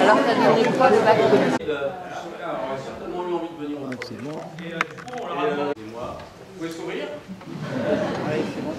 Alors ça donnait quoi le bac? Il aurait certainement eu envie de venir au Excellent. Et moi, vous pouvez sourire? Oui, c'est bon.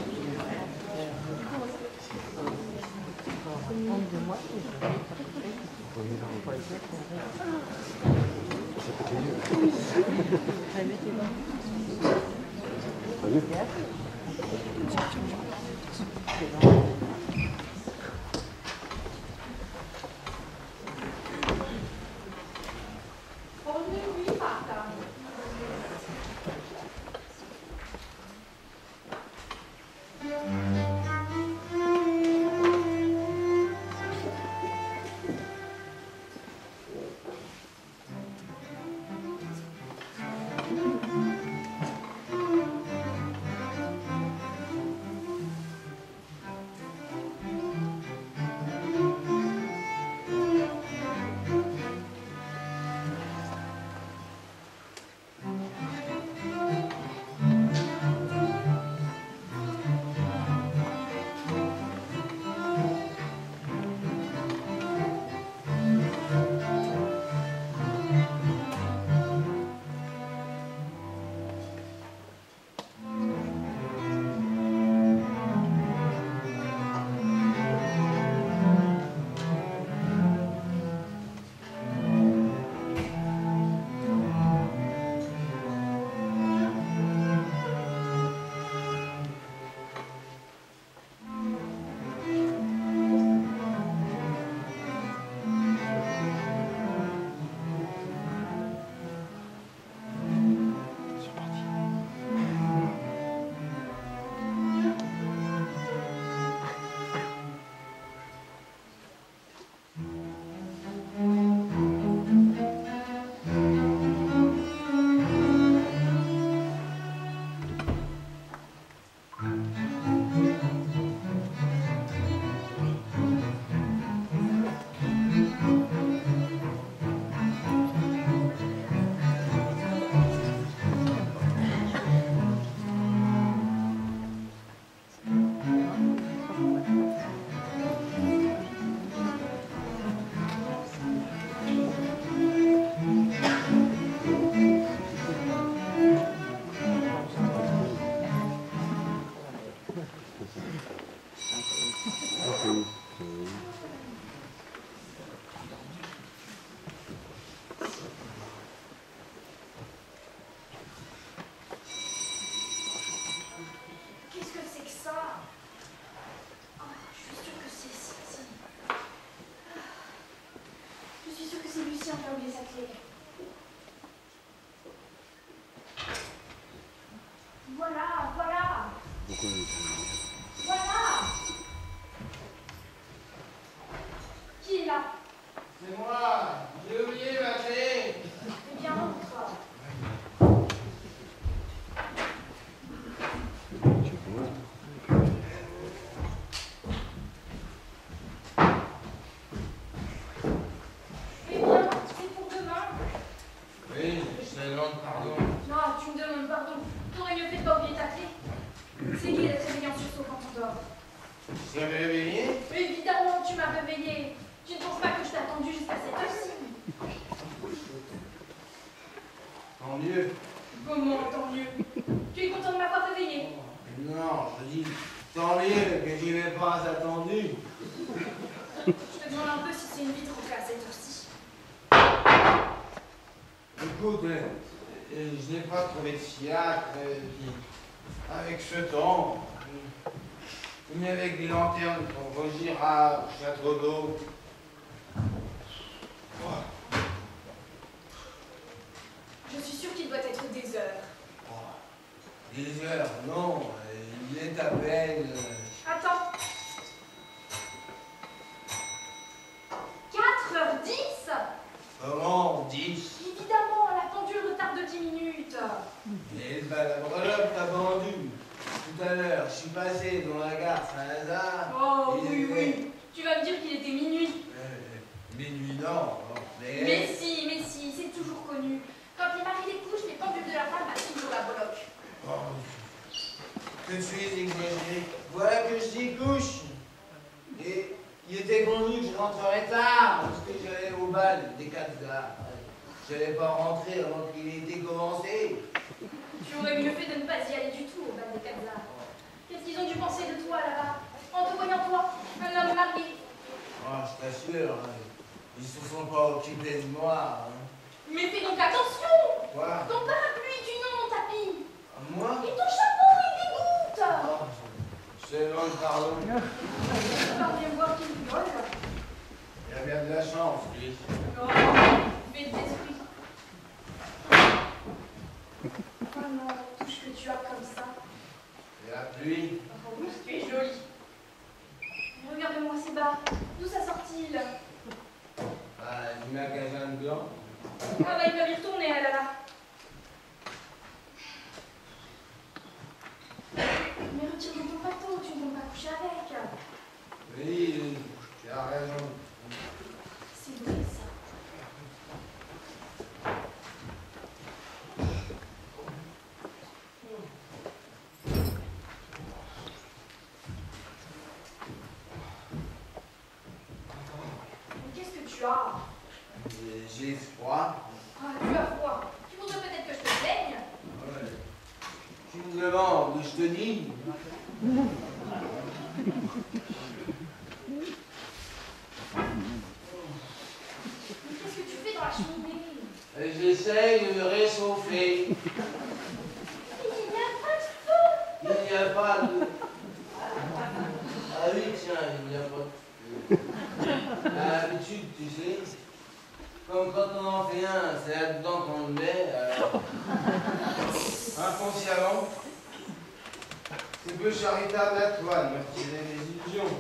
Voilà, voilà. Voilà. Qui est là? C'est moi. J'ai oublié ma clé. Eh bien, montre-toi. Eh bien, c'est pour demain. Oui, je te demande pardon. Non, tu me demandes pardon. T'aurais mieux fait de pas oublier ta clé. C'est qui d'être réveillé en sursaut quand on dort? Tu t'es réveillé? Évidemment, tu m'as réveillé. Tu ne penses pas que je t'ai attendu jusqu'à cette heure-ci? Tant mieux. Comment, tant mieux? Tu es content de m'avoir réveillé? Non, je dis tant mieux que j'y vais pas attendu. Je te demande un peu si c'est une vie de rentrer à cette heure-ci. Écoute, je n'ai pas trouvé de fiacre. Avec ce temps, mais avec des lanternes pour Vaugirard, Château d'Eau. Je suis sûre qu'il doit être des heures. Des heures, non, il est à peine. Attends. 4h10? Comment 10? Évidemment, la pendule retarde de 10 minutes. Et la breloque t'a vendu. Tout à l'heure, je suis passé dans la gare Saint-Lazare. Oh, il oui, était- oui. Tu vas me dire qu'il était minuit. Minuit, non. Mais si, c'est toujours connu. Quand les maris découchent, les pendules de la femme battent toujours la breloque. Oh, que tu es exagéré. Voilà que je dis couche. Et il était convenu que je rentrerais tard, parce que j'allais au bal des Katzars. Je n'allais pas rentrer avant qu'il ait été commencé. Tu aurais mieux fait de ne pas y aller du tout au bal des Katzars. Qu'est-ce qu'ils ont dû penser de toi là-bas, en te voyant toi, un homme marié? Oh, je t'assure, ils se sont pas occupés de moi. Mais fais donc attention! Quoi? Ton parapluie, tu non, mon tapis! Moi? Et ton chapeau, il dégoûte! Oh, je te demande pardon. Alors viens voir qu'il vole. Il a bien de la chance, lui. Oh, fais d'esprit. Oh non, tout ce que tu as comme ça. Et la pluie? Oh, oui, tu es jolie. Regarde-moi ces bas. D'où ça sort-il? Du magasin de blanc. Ah bah il va y retourner, ah là là. Mais retire donc ton bateau, tu ne vas pas coucher avec. Oui, tu as raison. C'est vrai ça. Mais qu'est-ce que tu as? J'ai froid. Ah, tu as froid. Tu voudrais peut-être que je te plaigne? Ouais. Tu me demandes, je te dis. Mais qu'est-ce que tu fais dans la cheminée? J'essaye de me réchauffer. Il n'y a pas de feu. Il n'y a pas de... Ah oui, tiens, il n'y a pas de feu. À l'habitude, tu sais, comme quand on en fait un, c'est là-dedans qu'on le met, alors... Inconsciemment, c'est peu charitable à toi de me retirer mes illusions.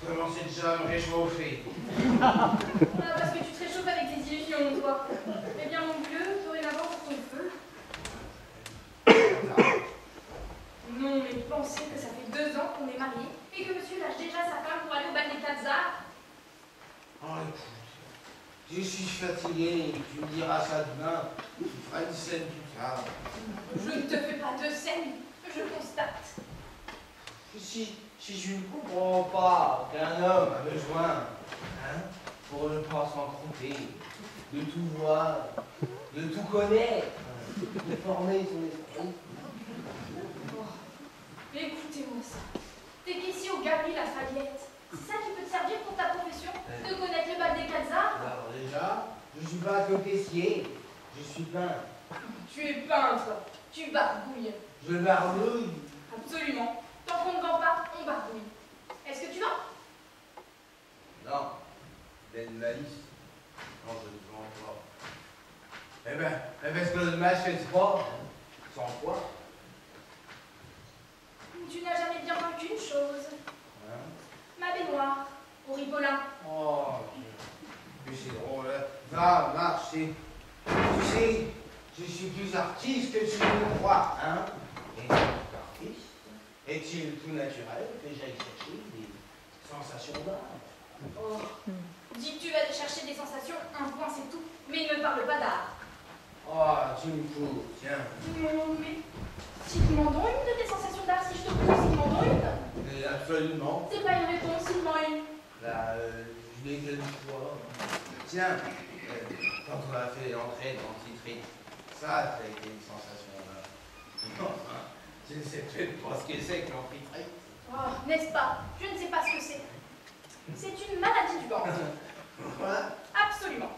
Je commençais déjà à me réchauffer. Ah, parce que tu te réchauffes avec tes illusions, toi. Eh bien, mon vieux, dorénavant pour ton feu. Non, mais pensez que ça fait 2 ans qu'on est mariés et que monsieur lâche déjà sa femme pour aller au bal des Katzars. Oh, écoute, je suis fatigué, tu me diras ça demain. Tu feras une scène tout ça. Je ne te fais pas de scène, je constate. Si je ne comprends pas qu'un homme a besoin, pour ne pas s'en tromper, de tout voir, de tout connaître, de former son esprit. Oh, écoutez-moi ça. T'es qu'ici au Galerie La Faliette. C'est ça qui peut te servir pour ta profession? De connaître le bal des Katzars? Alors déjà, je ne suis pas que caissier, je suis peintre. Tu es peintre, tu barbouilles. Je barbouille. Absolument. Tant qu'on ne vend pas, on barbouille. Est-ce que tu vends? Non, ben malice. Non, je ne vends pas. Eh ben, ce que je ne m'achète pas, sans quoi? Tu n'as jamais bien vaincu une chose. Ma baignoire, au Ripolin. Oh, mais c'est drôle. Va marcher. Tu sais, je suis plus artiste que tu ne le crois, hein? Et artiste, est-il tout naturel que j'aille chercher des sensations d'art? Oh, dis que tu vas te chercher des sensations, un point c'est tout. Mais ne me parle pas d'art. Oh, tu me fous, tiens. Non, mais cite-moi donc une de tes sensations d'art si je te pousse, cite-moi donc une. Mais absolument. C'est pas une réponse, cite-moi une. Là, je l'ai qu'une fois. Tiens, quand on a fait l'entrée dans le titre, ça a été une sensation d'art. Enfin, je ne sais peut-être pas ce que c'est que l'amphithéâtre. Oh, n'est-ce pas? Je ne sais pas ce que c'est. C'est une maladie du ventre. Quoi? Absolument.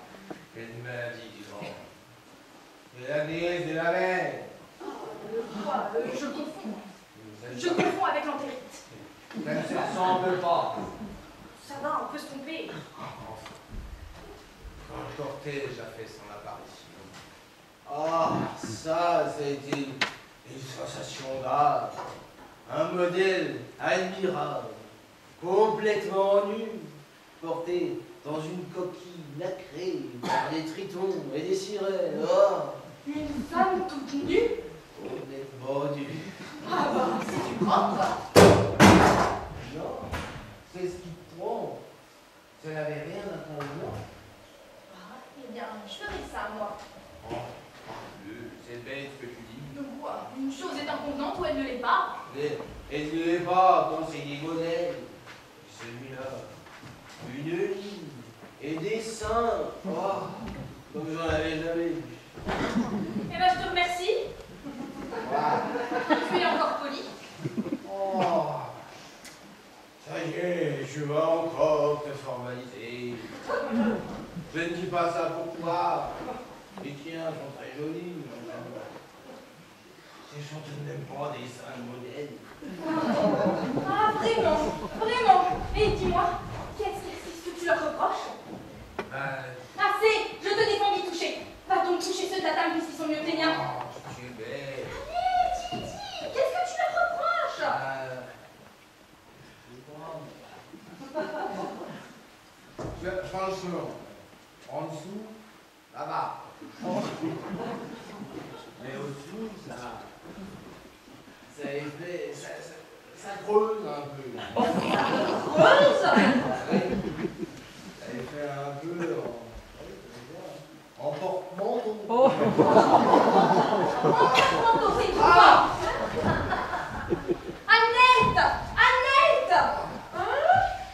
Une maladie du ventre. C'est la déesse de la mer. Quoi? Je confonds. Je confonds avec l'entérite. Ça ne se ressemble pas. Ça va, on peut se tromper. Quand le cortège a fait son apparition. Ah, ça a été une sensation d'art. Un modèle admirable, complètement nu, porté dans une coquille nacrée par des tritons et des sirènes. Oh, Une femme toute nue? complètement nue. Ah bah, c'est du propre. Non, c'est ce qui te trompe. Ça n'avait rien d'inconvénient. Ah, eh bien, je ferai ça, moi. Oh, c'est bête ce que tu dis. Donc quoi? Une chose est inconvenante ou elle ne l'est pas? Et tu ne l'es pas, conseiller modèle. Celui-là, une ligne et des seins. Oh, comme j'en avais jamais vu. Eh ben, je te remercie. Voilà. Tu es encore poli. Oh, ça y est, je vais encore te formaliser. Je ne dis pas ça pour toi. Les tiens sont très jolis. Ce sont tout de même pas des seins de modèle. Ah, vraiment, vraiment. Et dis-moi, quel exercice que tu leur reproches? Assez, je te défends d'y toucher. Va donc toucher ceux de la table puisqu'ils sont mieux que les miens. Oh, tu es belle. Allez, dis, qu'est-ce que tu leur reproches? Franchement, en dessous, là-bas. Mais au-dessous, ça effet, ça creuse un peu. Rose? Ça fait un peu en porte-manteau. En porte-manteau, c'est tout ça. Annette! Annette! Hein?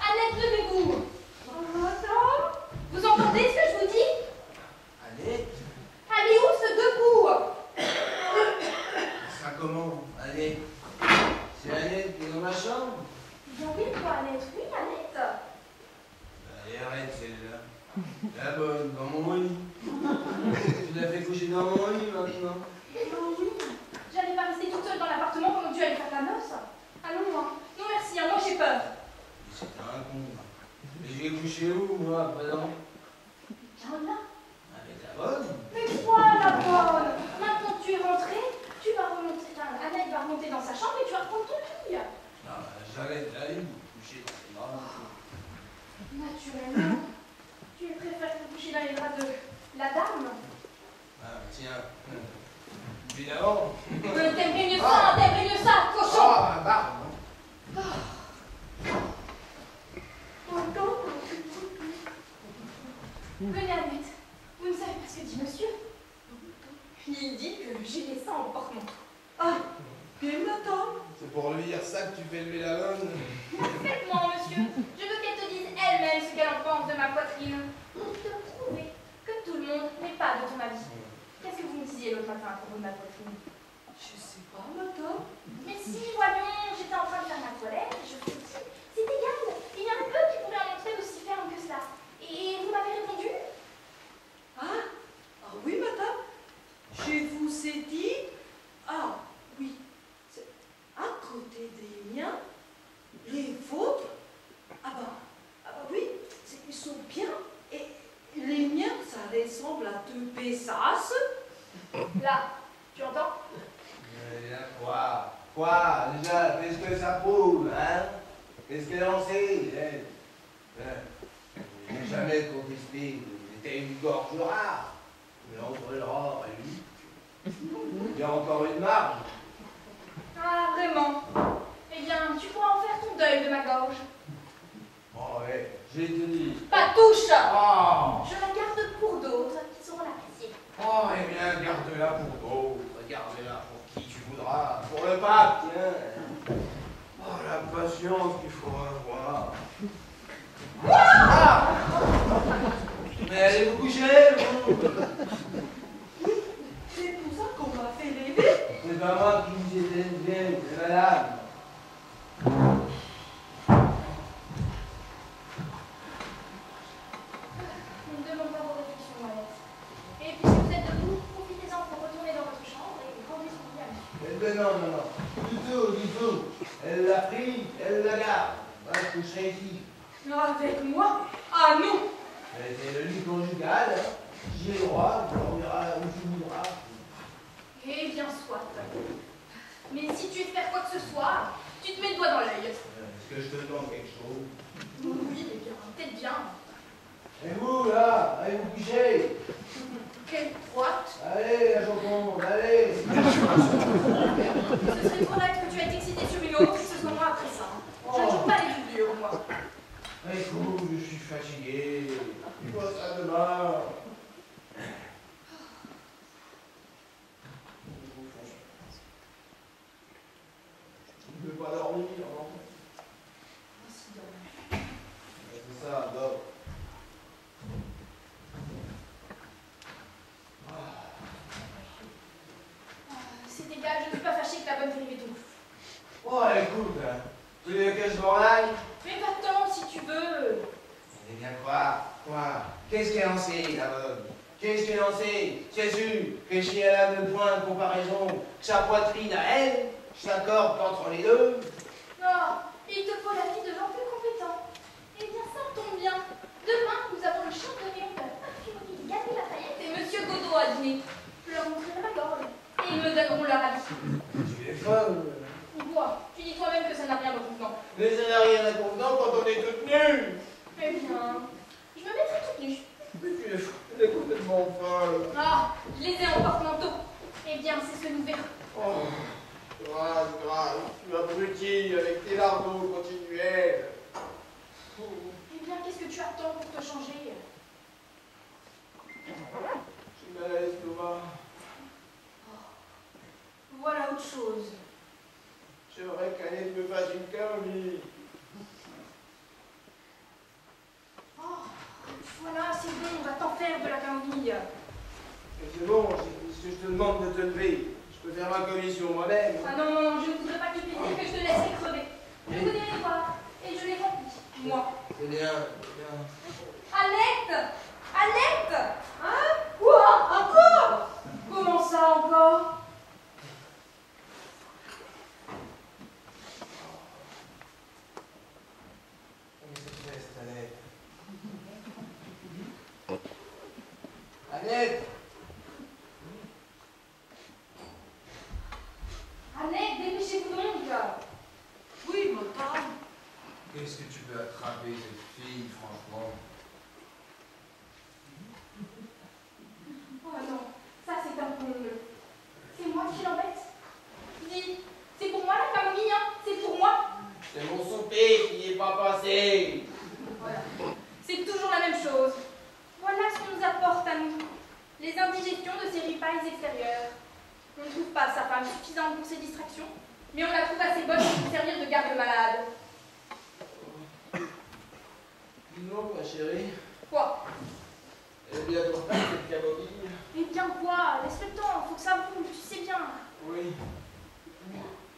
Annette, levez-vous. Vous entendez ce que je vous dis? Annette, Allez où ce debout? ça comment? Annette, c'est Annette qui est dans ma chambre? Bien oui, quoi, Annette? Oui, Annette. Allez, arrête celle-là. La bonne, dans mon lit. Tu l'as fait coucher dans mon lit maintenant. Oh oui, j'allais pas rester toute seule dans l'appartement pendant que tu allais faire ta noce. Ah non, moi. Non merci, hein, moi j'ai peur. C'était un con. Et j'ai couché où, moi, à présent? Bien là. Avec la bonne. Mais quoi, la bonne? Maintenant que tu es rentrée, tu vas remonter, enfin, Annette va remonter dans sa chambre et tu vas reprendre ton lit. Non, j'arrête d'aller me coucher dans les draps. Naturellement. Tu préfères te coucher dans les draps de la dame? Ah, tiens. Évidemment. T'aimerais mieux ça, cochon! Ah, bah. Venez, Annette. Vous ne savez pas ce que dit monsieur? Il dit que j'ai les seins en porte-manteau. Ah, bien matin. C'est pour lui dire ça que tu fais lever la bonne. Parfaitement, monsieur. Je veux qu'elle te dise elle-même ce qu'elle en pense de ma poitrine. Pour te prouver que tout le monde n'est pas de ton avis. Qu'est-ce que vous me disiez l'autre matin à propos de ma poitrine? Je sais pas, matin. Mais si, voyons, j'étais en train de faire ma toilette et je vous ai dit, c'est égal, il y en a peu qui pourraient en montrer d'aussi ferme que cela. Et vous m'avez répondu? Ah oui, madame. Je vous ai dit. Ah oui, c'est à côté des miens, les vôtres. Ah bah oui, ils sont bien. Et les miens, ça ressemble à deux Bessasses. Là, tu entends? Là, quoi? Quoi? Déjà, qu'est-ce que ça prouve, hein? Qu'est-ce qu'elle en sait, elle? Je n'ai jamais contesté. C'était une gorge rare. Mais entre le rare et lui, il y a encore une marge. Ah, vraiment? Eh bien, tu pourras en faire ton deuil de ma gorge. Oh, ouais, j'ai te dit. Pas touche! Oh! Je la garde pour d'autres qui sauront l'apprécier. Oh, eh bien, garde-la pour d'autres. Garde-la pour qui tu voudras. Pour le pape, tiens. Oh, la patience qu'il faut avoir. Ah! Mais allez-vous coucher, vous? C'est pour ça qu'on m'a fait lever. C'est pas moi qui vous ai élevé, c'est madame. Ne me demande pas vos réflexions, Mollette. Et puisque vous êtes debout, profitez-en pour retourner dans votre chambre et rendez son lit à monsieur. Non. Du tout. Elle l'a pris, elle la garde. Moi, je coucherai ici. Avec moi? Ah non. C'est le lit conjugal, hein. J'y ai le droit, tu dormiras où tu voudras. Eh bien, soit. Mais si tu veux faire quoi que ce soit, tu te mets le doigt dans l'œil. Est-ce que je te demande quelque chose? Oui, eh bien, peut-être bien. Et vous, là, allez vous coucher. Quelle droite. Allez, la Joconde, allez. Ce serait trop bête que tu aies été excité sur une autre, que ce soit moi après ça. Je ne joue pas les figures, moi. Écoute, je suis fatigué. Il faut ça demain. Je ne peux pas dormir, non? C'est ça, dors. écoute, hein. Tu veux que je m'en aille? Mais va-t'en si tu veux. Eh bien quoi? Qu'est-ce qu'elle en sait, la bonne? Qu'est-ce qu'elle en sait? C'est sûr que si elle a deux points de comparaison, que sa poitrine à elle, je t'accorde qu'entre les deux. Non, il te faut la fille de gens plus compétents. Eh bien, ça tombe bien. Demain, nous avons le champignon de la parfumerie Galerie Lafayette et Monsieur Godot à dîner. Je leur montrerai ma gorge et ils me donneront leur avis. Tu es folle. Quoi? Tu dis toi-même que ça n'a rien de convenant. Mais ça n'a rien d'inconvenant quand on est toute nue. Eh bien, je me mettrai toute nue. Mais tu es complètement folle. Ah, je les ai en porte-manteau. Eh bien, c'est ce que nous verrons. Oh, grâce, tu abrutis avec tes lardons continuels. Eh bien, qu'est-ce que tu attends pour te changer? J'ai mal à l'estomac. Voilà autre chose. J'aimerais qu'Annette me fasse une camomille. Oh, voilà, c'est bon, on va t'en faire de la camomille. Mais c'est bon, si je te demande de te lever, je peux faire ma commission moi-même. Ah non, non, non, je ne voudrais pas te dire que je te laisserai crever. Je connais les devoirs et je les remplis, moi. C'est bien, c'est bien. Annette! Annette! Hein? Quoi? Encore? Comment ça encore? Annette! Annette, dépêchez-vous donc! Oui, madame. Qu'est-ce que tu peux attraper cette fille, franchement? Oh non, ça c'est un peu mieux. C'est moi qui l'embête. Dis, c'est pour moi la camomille, hein? C'est pour moi? C'est mon souper qui n'est pas passé. Voilà. C'est toujours la même chose. Voilà ce qu'on nous apporte à nous. Les indigestions de ces ripailles extérieures. On ne trouve pas sa femme suffisante pour ses distractions, mais on la trouve assez bonne pour servir de garde-malade. Non, ma chérie. Quoi? Elle est bien trop faite, cette camomille. Eh bien quoi? Laisse le temps, faut que ça bouge, tu sais bien. Oui.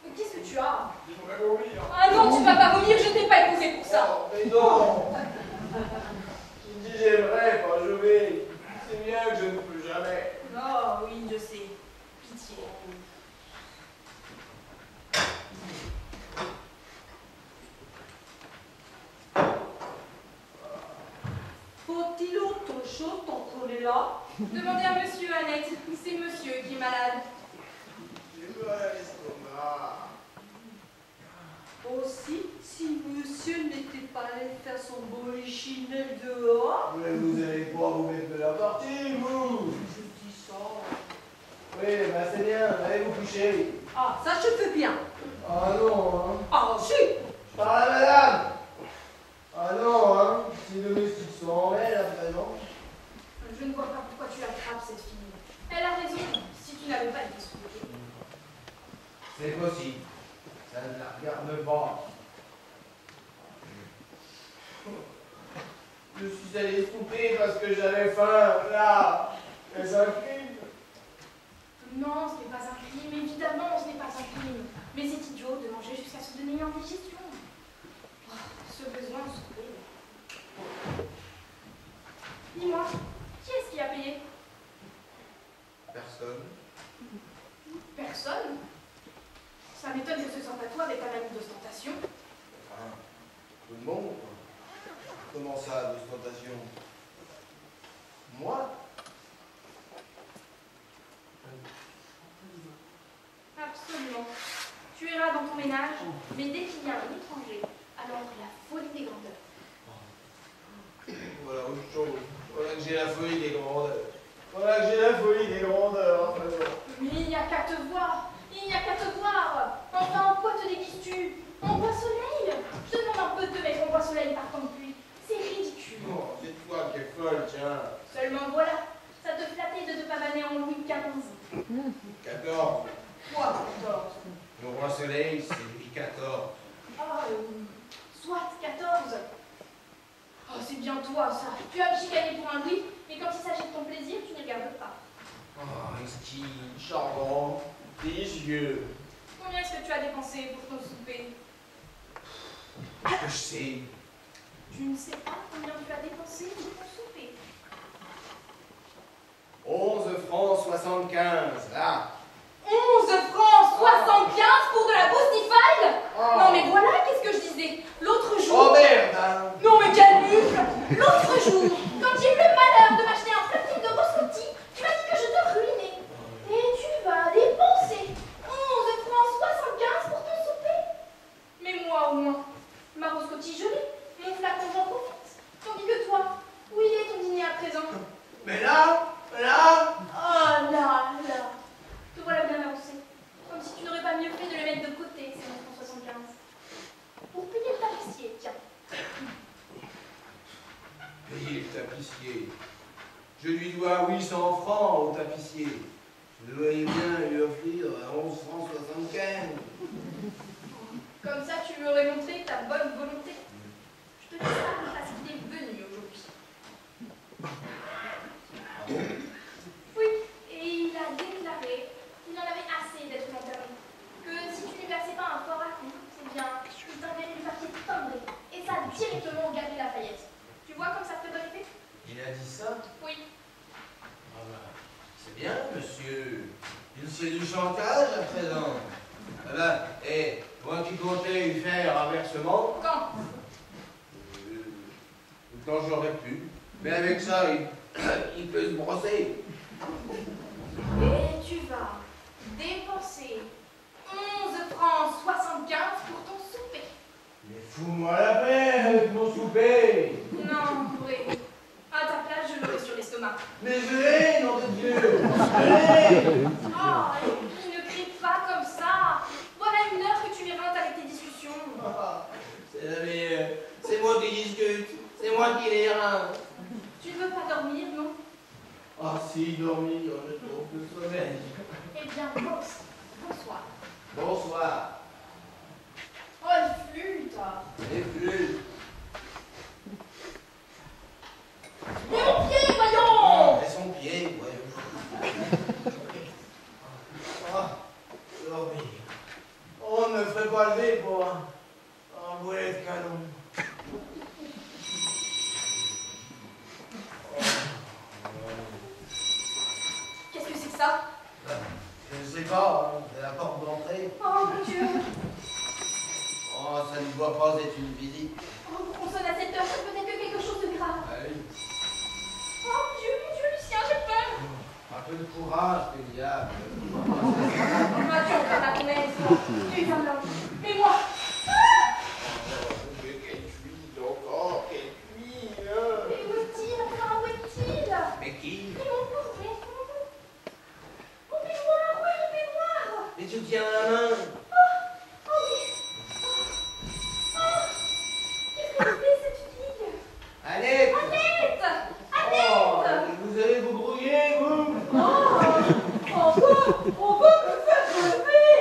Mais qu'est-ce que tu as? Je pourrais vomir. Ah non, tu vas pas vomir, je t'ai pas épousé pour ça. Oh, mais non. Tu me dis j'aimerais, pas je vais. C'est bien que je ne peux jamais. Oh, oui, je sais. Pitié. Faut-il autre chose tant qu'on est là? Demandez à monsieur, Annette. C'est monsieur qui est malade. J'ai mal à l'estomac. Aussi, si monsieur n'était pas allé faire son polichinelle dehors, Mais vous allez pas vous mettre de la partie, vous. je dis ça. Oui, bah c'est bien, allez vous coucher. Ah, ça je fais bien. Ah non, hein. Ah, si. Je parle à madame. Ah non, hein. Si les domestiques sont en elle, à présent. Je ne vois pas pourquoi tu attrapes cette fille. Elle a raison, si tu n'avais pas été souillée. C'est possible. Ça ne la regarde pas. Je suis allé souper parce que j'avais faim, là. Est-ce un crime? Non, ce n'est pas un crime, évidemment, ce n'est pas un crime. Mais c'est idiot de manger jusqu'à se donner une indigestion. Oh, ce besoin de souper. Dis-moi, qui est-ce qui a payé? Personne. Personne. Ça m'étonne que ce soit pas toi avec un ami d'ostentation. Enfin, tout le monde. Comment ça, d'ostentation? Moi? Absolument. Tu iras dans ton ménage, mais dès qu'il y a un étranger, alors la folie des grandeurs. Voilà autre chose. Voilà que j'ai la folie des grandeurs. Voilà que j'ai la folie des grandeurs. Mais il n'y a qu'à te voir. Il n'y a qu'à te voir. Enfin, en quoi te déguises-tu? En bois soleil? Je te demande un peu de te mettre en bois soleil par temps de pluie. C'est ridicule. Oh, c'est toi qui es folle, tiens. Seulement voilà, ça te flattait de te pavaner en Louis XV. 14. Quoi, 14? Le roi soleil, c'est Louis XIV. Ah, soit 14. Oh, c'est bien toi, ça. Tu vas me chicaner pour un Louis, mais quand il s'agit de ton plaisir, tu n'y regardes pas. Oh, exquis, charmant, délicieux. Combien est-ce que tu as dépensé pour ton souper? Qu'est-ce que je sais? Tu ne sais pas combien tu as dépensé pour ton souper. 11 francs 75, là. 11 francs 75 pour de la boustifale. Oh. Non mais voilà, qu'est-ce que je disais l'autre jour. Oh merde, hein. Non mais calme. L'autre jour, quand j'ai eu le malheur de m'acheter un flacon de Roscotti, tu m'as dit que je te ruinais. Et tu vas dépenser 11 francs 75 pour ton souper. Mais moi au moins, ma Roscotti je l'ai, mon flacon j'en profite. Tandis que toi, où il est ton dîner à présent? Mais là. Oh là là. Te voilà bien avancé. Comme si tu n'aurais pas mieux fait de le mettre de côté, ces 11 francs 75. Pour payer le tapissier, tiens. Payer le tapissier. Je lui dois 800 francs au tapissier. Je devrais bien lui offrir 11 francs 75. Comme ça, tu lui aurais montré ta bonne volonté. Je te dis ça parce qu'il est venu aujourd'hui. Oui, et il a déclaré qu'il en avait assez d'être lanterne. Que si tu lui versais pas un fort à coup, c'est bien, il t'enverrait du papier timbré. Et ça directement au Galerie Lafayette. Tu vois comme ça te fait bon effet? Il a dit ça? Oui. Ah bah, c'est bien, monsieur. Il sait du chantage à présent. Ah bah, moi qui comptais lui faire un versement. Quand? Quand j'aurais pu. Mais avec ça, il peut se brosser. Et tu vas dépenser 11 francs 75 pour ton souper. Mais fous-moi la paix avec mon souper. Non, oui. À ta place, je l'aurais sur l'estomac. Mais je l'ai, nom de Dieu. Je l'ai. Oh, et ne crie pas comme ça. Voilà une heure que tu m'éreintes avec tes discussions. Ah, c'est la meilleure. C'est moi qui discute. C'est moi qui les rince. Tu ne veux pas dormir, non? Ah si, dormir, je trouve le sommeil. Eh bien, bonsoir. Bonsoir. Oh, elle flûte. Et plus. Mais mon pied, voyons! Et son pied, voyons. Ah, dormir. On ne me ferait pas lever pour un boulet de canon. Qu'est-ce que c'est que ça? Je ne sais pas, hein, c'est la porte d'entrée. Oh, mon Dieu. Oh, ça ne doit pas être une visite. Oh, on sonne à cette heure, c'est peut-être que quelque chose de grave. Allez. Oh, mon Dieu, Lucien, j'ai peur. Un peu de courage, que diable. Ah, tu en parles à ton aise, toi. Tu es un homme. Mais moi. Mais quelle cuite encore, quelle cuite, hein. Mais où est-il? Enfin, où est-il? Mais qui? Mais mon pauvre, mon peignoir, où est mon peignoir? Mais tu tiens à la main. Oh oui. Qu'est-ce que c'est cette fille? Annette. Annette! Oh, Annette! vous allez vous brouiller, vous. On va me faire crever.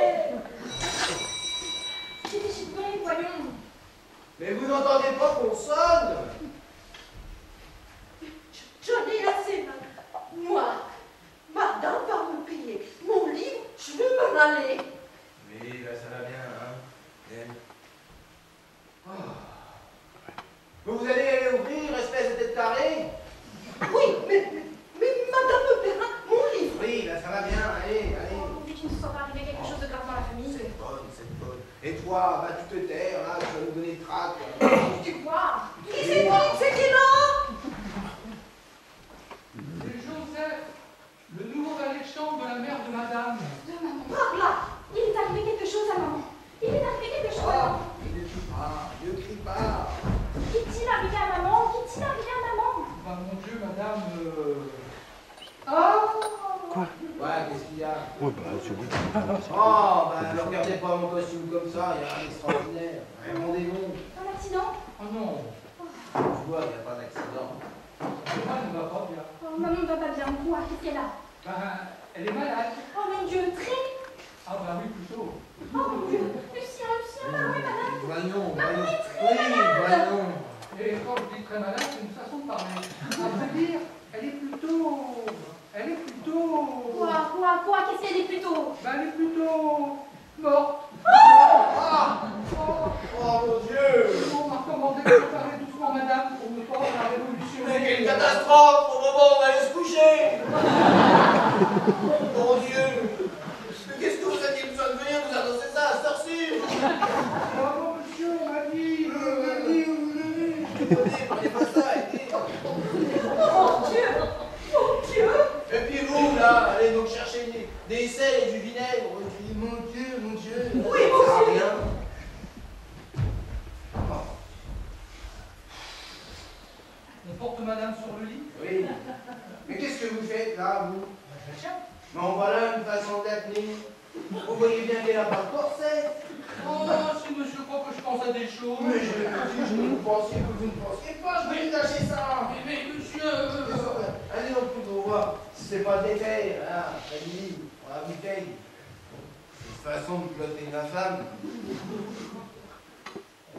J'ai déchiré, voyons. Mais vous n'entendez pas qu'on sonne? J'en ai assez, madame. Moi, madame va me payer mon livre, je vais m'en aller. Oui, là, ça va bien, hein. Elle. Oh. Vous allez aller ouvrir, espèce de tête carrée? Oui, mais madame me paiera mon livre. Oui, là, ça va bien, allez, allez. Oh, pourvu qu'il ne soit pas arrivé quelque chose de grave dans la famille. C'est bonne, c'est bonne. Et toi, va tu te taire, là, tu vas nous donner le trac. Tu crois? Qui c'est qui est là? C'est Joseph, le nouveau valet-chambre de la mère de madame. De maman. Par là. Il est arrivé quelque chose à maman. Il est arrivé quelque chose à maman. Ne crie pas, ne crie pas. Qu'est-il arrivé à maman? Qu'est-il arrivé à maman? Bah mon Dieu, madame. Oh! Ouais, qu'est-ce qu'il y a? Ouais, bah, c'est bon. Oh, bah, ne regardez pas mon costume comme ça, il y a rien d'extraordinaire. Répondez-vous. Un accident? Oh non, Tu vois, il n'y a pas d'accident. maman ne va pas bien. Oh, maman ne va pas bien. Quoi? Qu'est-ce qu'elle a? Bah, elle est malade. Oh mon Dieu, très. Ah bah oui, plutôt. Oh mon Dieu. Lucien, maman est malade. Voyons, Maman voyons. est très Oui, malade. voyons. Et quand je dis très malade, c'est une façon de parler. À vrai dire, elle est plutôt... Quoi? Qu'est-ce qu'elle est plutôt? Bah, elle est plutôt... morte. Ah! Oh mon Dieu! propre au moment où on va aller se coucher. Mon Dieu. Mais qu'est-ce que vous aviez besoin de venir vous annoncer ça à cette heure-ci? Bravo, monsieur, on m'a dit. Prenez pas ça, aidez. Mon Dieu! Mon Dieu! Et puis vous, là, allez donc chercher des sels et du vinaigre. Et puis, mon Dieu. Oui, ça sert à monsieur. rien. On porte madame sur le lit. Oui. Mais qu'est-ce que vous faites là, vous? Je la tiens. Mais en voilà une façon de la tenir. Vous voyez bien qu'elle n'a pas de corset. Oh, si monsieur croit que je pense à des choses. Mais je dis que vous pensiez que vous ne pensiez pas, je vais lui lâcher ça. Mais monsieur. Allez donc plus pour voir si c'est pas défait, là, la nuit, on la bouteille. C'est une façon de plotter ma femme.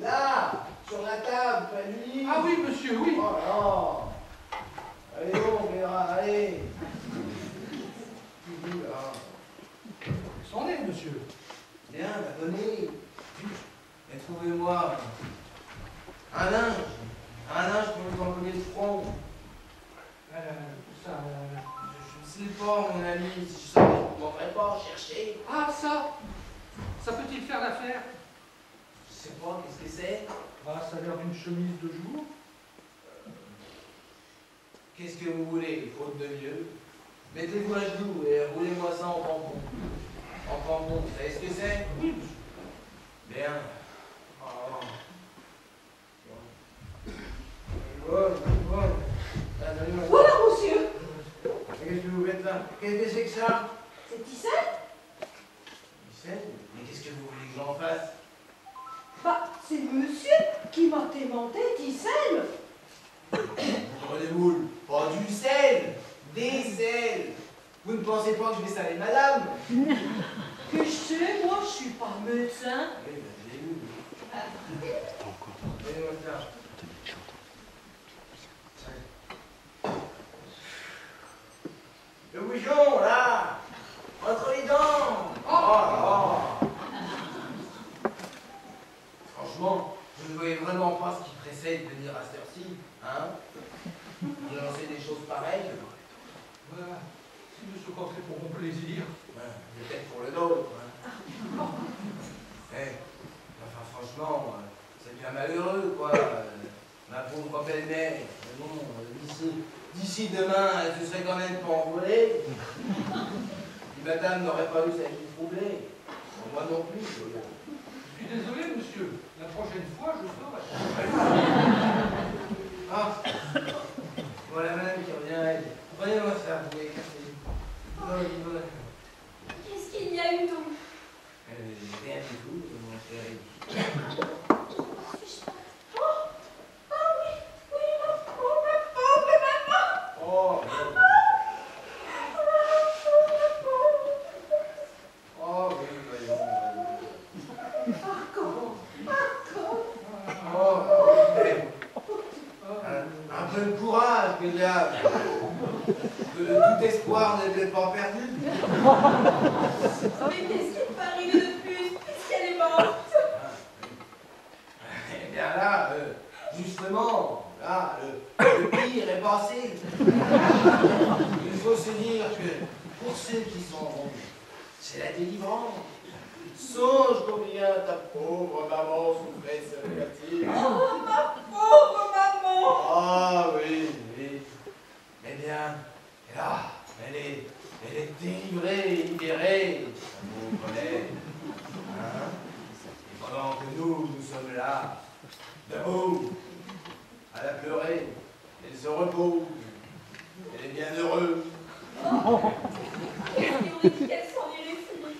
Là, sur la table, pas nuit. Ah oui, monsieur, oui. Oh non. Allez donc, Vera, allez. C'en est, monsieur. Bien, bah donnez. Et trouvez-moi un linge pour nous envoyer le front. Ça. Je ne sais pas, mon ami, si je savais, je ne m'en pas chercher. Ah, ça. Ça peut-il faire l'affaire? Je sais pas, qu'est-ce que c'est? Ah, ça a l'air d'une chemise de jour. Qu'est-ce que vous voulez, faute de mieux? Mettez-vous à genoux et roulez-moi ça en tampon. En tampon, vous savez ce que c'est? Oui, monsieur. Bien. Oh. Bon. Voilà, monsieur! Qu'est-ce que vous faites là? Qu'est-ce que c'est que ça? C'est Tissel? Michel, mais qu'est-ce que vous voulez que j'en fasse? Bah, c'est monsieur qui m'a démonté Tissel! Poudre de moule, pas du sel, des sels. Vous ne pensez pas que je vais saler madame? Que je sais, moi, je suis pas médecin. Oui, ben, je l'ai vu. Donnez-moi ça. Le bouchon, là, entre les dents. Oh. Franchement, je ne voyais vraiment pas ce qui pressait de venir à cette heure-ci, hein? De lancer des choses pareilles. Voilà. Si monsieur croit que c'est pour mon plaisir. Ouais, peut-être pour le nôtre, hein? Enfin, franchement, c'est bien malheureux, quoi. Ma pauvre belle-mère. Mais bon, d'ici demain, elle se serait quand même pas envolée. Si madame n'aurait pas eu sa vie troublée. Moi non plus. Je suis désolé, monsieur. La prochaine fois, je saurai. Ah, voilà madame qui revient, elle. Prenez-moi ça, vous voyez, cassez. Qu'est-ce qu'il y a eu donc? Rien du tout, mon chéri. Oh, oui, voyons. Un peu de courage, que diable. Que tout espoir n'était pas perdu. Mais qu'est-ce qui peut arriver de plus puisqu'elle est morte? Eh bien là, justement, là, le pire est passé. Il faut se dire que pour ceux qui s'en vont, c'est la délivrance. Songe combien ta pauvre maman souffrait sur le quartier. Oh, ma pauvre maman! Ah oui. Eh bien, là, elle est délivrée, libérée, sa pauvre Hélène. Hein? Et pendant que nous sommes là, debout, à la pleurer, elle se repose. Elle est bien heureuse. Qu'est-ce qui aurait dit qu'elle s'en irait finir?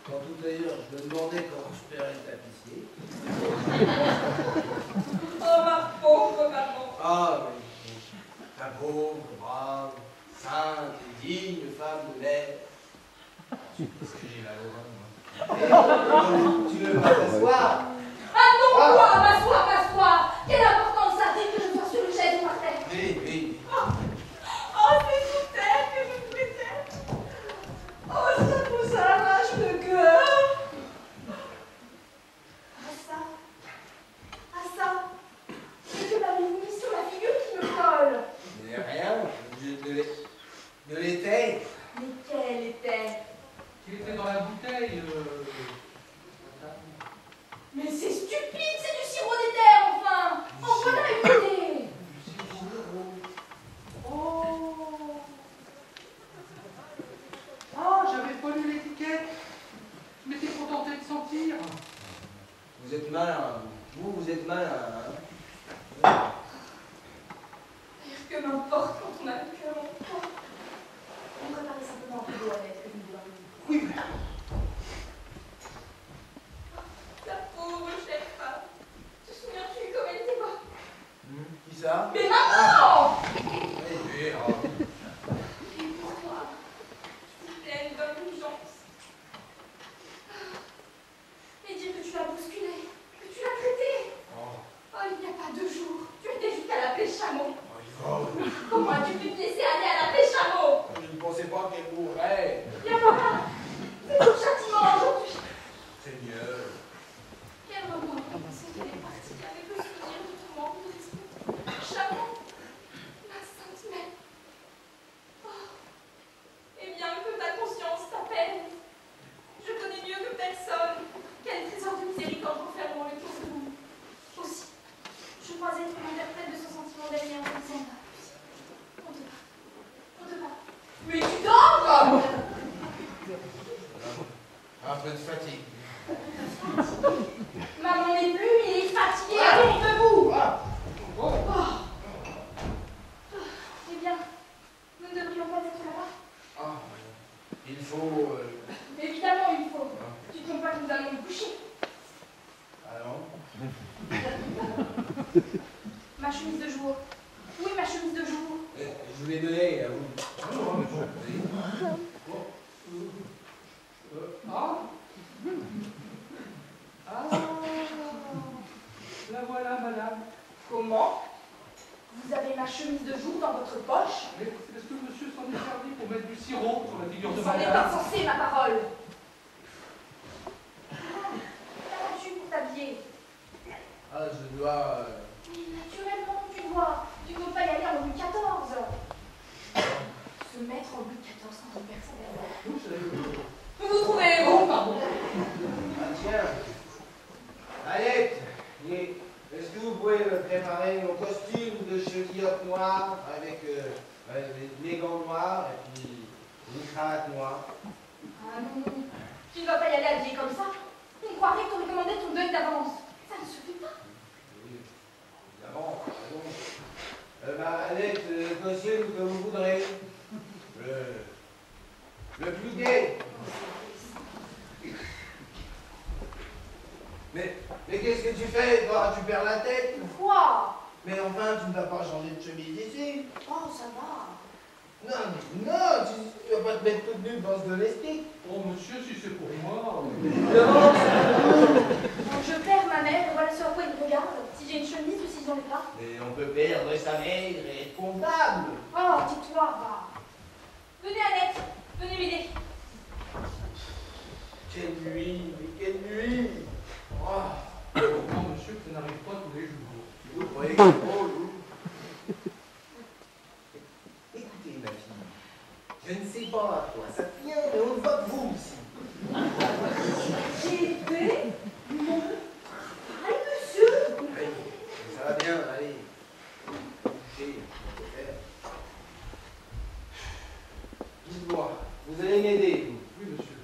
Quand tout d'ailleurs, je me demandais comment je paierais le tapissier. Oh, ma pauvre maman! Ah oui, ta pauvre, brave, sainte et digne femme de mère. Qu'est-ce que j'ai là au tu veux pas t'asseoir? Ah non, quoi? M'asseoir! Quelle importance ça a que je sois sur une chaise ou par terre? Oui. Oh, c'est tout elle que je préfère! Oh, ça vous arrache le cœur! Ah ça? Que m'avez-vous mis sur De l'été. Mais quel était? Qui était dans la bouteille. Mais c'est stupide, c'est du sirop d'éther, enfin. En voilà une idée. Du sirop. Oh. Ah, j'avais pas lu l'étiquette. Je m'étais contenté de sentir. Vous êtes malin. Vous êtes malin. Hein? Que m'importe quand on a le cœur en toi. On préparait simplement un peu d'eau à mettre que nous devons. Oui. La pauvre chère femme. Te souviens-tu comme elle était bonne? Qui ça? Mais maman! Oui, Et pour toi, si pleine d'indulgence. Et dire que tu l'as bousculée, que tu l'as traitée. Oh, il n'y a pas 2 jours, tu étais jusqu'à la pêche à mots. Comment as-tu pu te laisser aller à la pêche à mots? Je ne pensais pas qu'elle mourrait. Bien voilà, c'est ton châtiment aujourd'hui. C'est mieux. Quel remords de penser qu'elle est partie avec le souvenir de ton manque de respect. Chameau, ma sainte mère. Oh, et bien que ta conscience t'appelle, je connais mieux que personne quel trésor de miséricorde renfermant le cœur de l'homme. Aussi, je crois être l'interprète de ce sentiment dernier en disant on te bat. On te bat. Mais tu dors! Un peu de fatigue. Maman n'est plus, il est fatigué, allons debout! Oh. Eh bien, nous ne devrions pas être là-bas. Ah, il faut... Évidemment, il faut. Tu ne comptes pas que nous allons nous coucher. Allons. Ma chemise de jour. Où est ma chemise de jour? Je vous l'ai donné à vous. Ah. Ah. La voilà, madame. Comment? Vous avez ma chemise de jour dans votre poche? Mais est-ce que monsieur s'en est servi pour mettre du sirop sur la figure de Vous en êtes madame? insensé, ma parole. Qu'as-tu pour t'habiller? Ah, je dois... Mais naturellement, tu dois. Tu ne peux pas y aller en Louis XIV. Se mettre en Louis XIV quand une personne est là. Oui, je l'avais vu. Vous trouvez Oh, où? pardon. Ah, tiens. Annette, est-ce que vous pouvez me préparer mon costume de chevillot noir avec les gants noirs et puis une cravate noire? Ah non, tu ne vas pas y aller habillé comme ça. On croirait que tu aurais commandé ton deuil d'avance. Ça ne se fait pas. Oui, évidemment, pardon. Annette, le costume que vous voudrez. Le plus gai. Mais qu'est-ce que tu fais, toi? Tu perds la tête? Quoi? Mais enfin, tu ne vas pas changer de chemise ici. Oh, ça va. Non, tu vas pas te mettre toute nue dans ce domestique. Oh, monsieur, si c'est pour moi. Non, Quand je perds ma mère, voilà sur quoi il me regarde. Si j'ai une chemise ou si j'en ai pas. mais on peut perdre sa mère et être comptable. Oh, dis-toi, va. Venez, Annette. Venez m'aider. Quelle nuit, mais quelle nuit. Oh, Non, monsieur, que ça n'arrive pas tous les jours. vous croyez que c'est drôle, vous? Écoutez, ma fille, je ne sais pas à quoi ça tient, mais on ne voit que vous ici. J'ai été mon pareil, monsieur. Allez, ça va bien, allez. Couchez, on peut faire. Dites-moi, vous allez m'aider, vous. Oui, monsieur.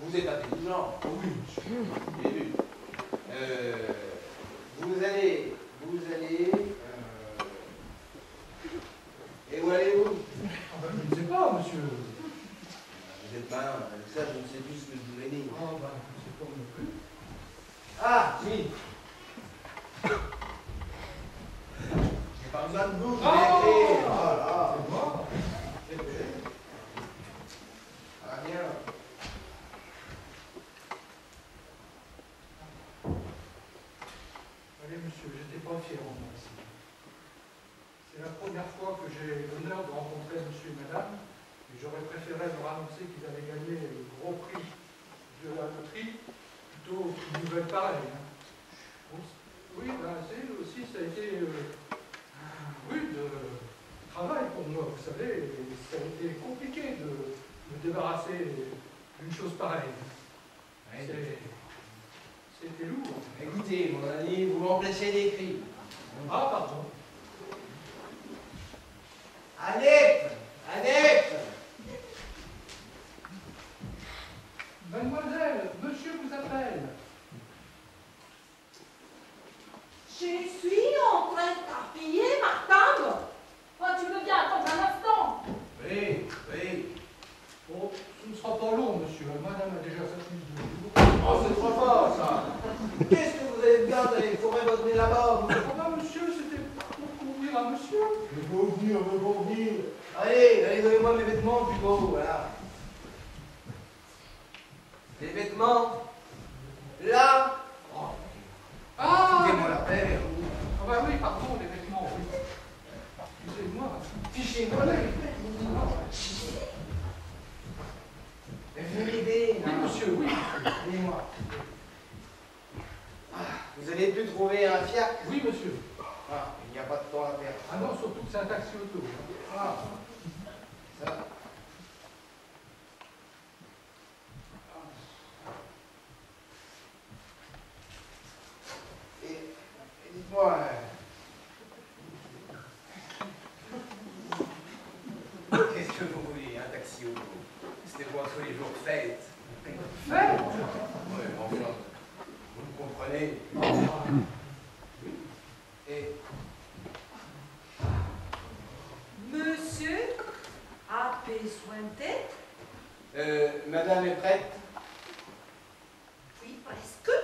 Vous êtes intelligent. Oh, oui, monsieur. J'ai vu. Vous allez. Et où allez-vous? Ah, ben, je ne sais pas, monsieur. Vous êtes malin, avec ça, je ne sais plus ce que je voulais dire. Ah, ben, je ne sais pas non plus. Ah, si. J'ai pas besoin de vous, je Ah, l'ai écrit. Voilà. c'est moi. Ah, bien. Allez, monsieur, j'étais pas fier en moi ici. C'est la première fois que j'ai l'honneur de rencontrer monsieur et madame, et j'aurais préféré leur annoncer qu'ils avaient gagné le gros prix de la loterie, plutôt qu'une nouvelle pareille. Hein. Oui, ben, c'est aussi, ça a été oui, de travail pour moi, vous savez, ça a été compliqué de me débarrasser d'une chose pareille. C'était lourd. Écoutez, mon ami, vous m'empêchez d'écrire. Ah, pardon. Annette! Annette! Mademoiselle, monsieur vous appelle. Je suis en train de t'appuyer ma table. Oh, tu veux bien attendre un instant? Oui, oui. Bon, ce ne sera pas long, monsieur. Madame a déjà sa prise de jour. Oh, c'est trop fort, ça. Qu'est-ce que vous avez bien d'aller fourrer votre nez là-bas? Ah bah, monsieur, c'était pour convenir à monsieur. Je veux convenir. Allez, donnez-moi mes vêtements, plutôt, voilà. Les vêtements, là. Ah! Foutez-moi la paix. Ah bah oui, pardon, les vêtements, oui. Excusez-moi. Fichez-moi là, les vêtements. Mais venez m'aider, là. Oui, monsieur, oui. Aidez-moi. Vous avez pu trouver un fiac? Oui, monsieur. Ah, il n'y a pas de temps à perdre. Ah non, surtout que c'est un taxi auto. Ah, ça. Et dites-moi, qu'est-ce que vous voulez, un taxi auto? C'était pour tous les jours de fête. Faites! Oui, enfin, vous me comprenez. Et Monsieur a besoin d'aide? madame est prête? Oui, presque.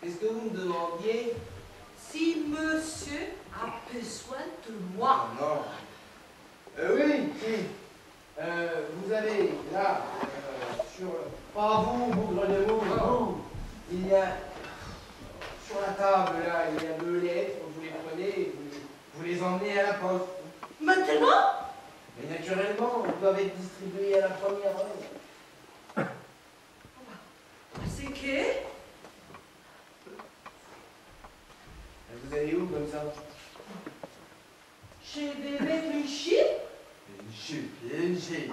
Est-ce que vous me demandiez? Si monsieur a besoin de moi. Non. Oui, si. Vous avez là, sur... Pas vous, bougre de vous. Il y a... Sur la table, là, il y a 2 lettres. Vous les prenez et vous les emmenez à la poste. Maintenant? Mais naturellement, ils doivent être distribués à la première heure. C'est que? Vous allez où comme ça? Je vais mettre une chip. Une chute.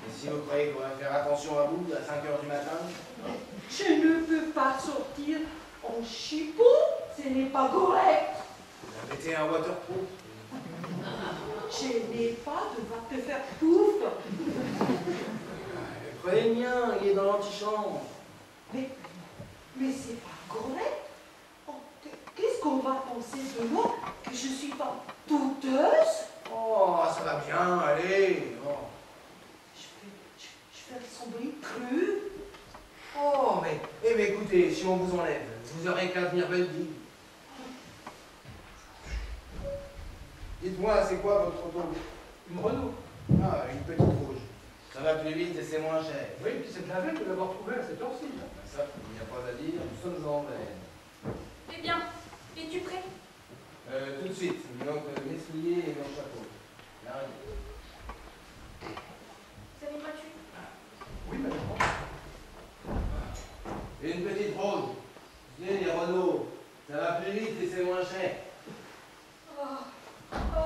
Et si vous croyez qu'on va faire attention à vous à 5 h du matin? Je ne peux pas sortir en chipot. Ce n'est pas correct. Vous mettez un waterproof. Je n'ai pas de va te faire pouf. Prenez le mien, il est dans l'antichambre. Mais c'est pas correct. Oh, qu'est-ce qu'on va penser de moi? Que je suis pas douteuse? Oh, ça va bien, allez. Oh. Je fais sembler cru. Oh, mais écoutez, si on vous enlève, vous aurez qu'à venir belle vie. Dites-moi, c'est quoi votre auto? Une Renault. Ah, une petite rouge. Ça va plus vite et c'est moins cher. Oui, puis c'est de la veille de l'avoir trouvé à cette heure-ci. Ça, il n'y a pas à dire, nous sommes en veine. Eh bien, es-tu prêt? Tout de suite, donc mes souliers et mon chapeau. Là, Vous avez une voiture? Oui, madame. et une petite rose. Vous savez, les Renault, ça va plus vite et c'est moins cher. Oh,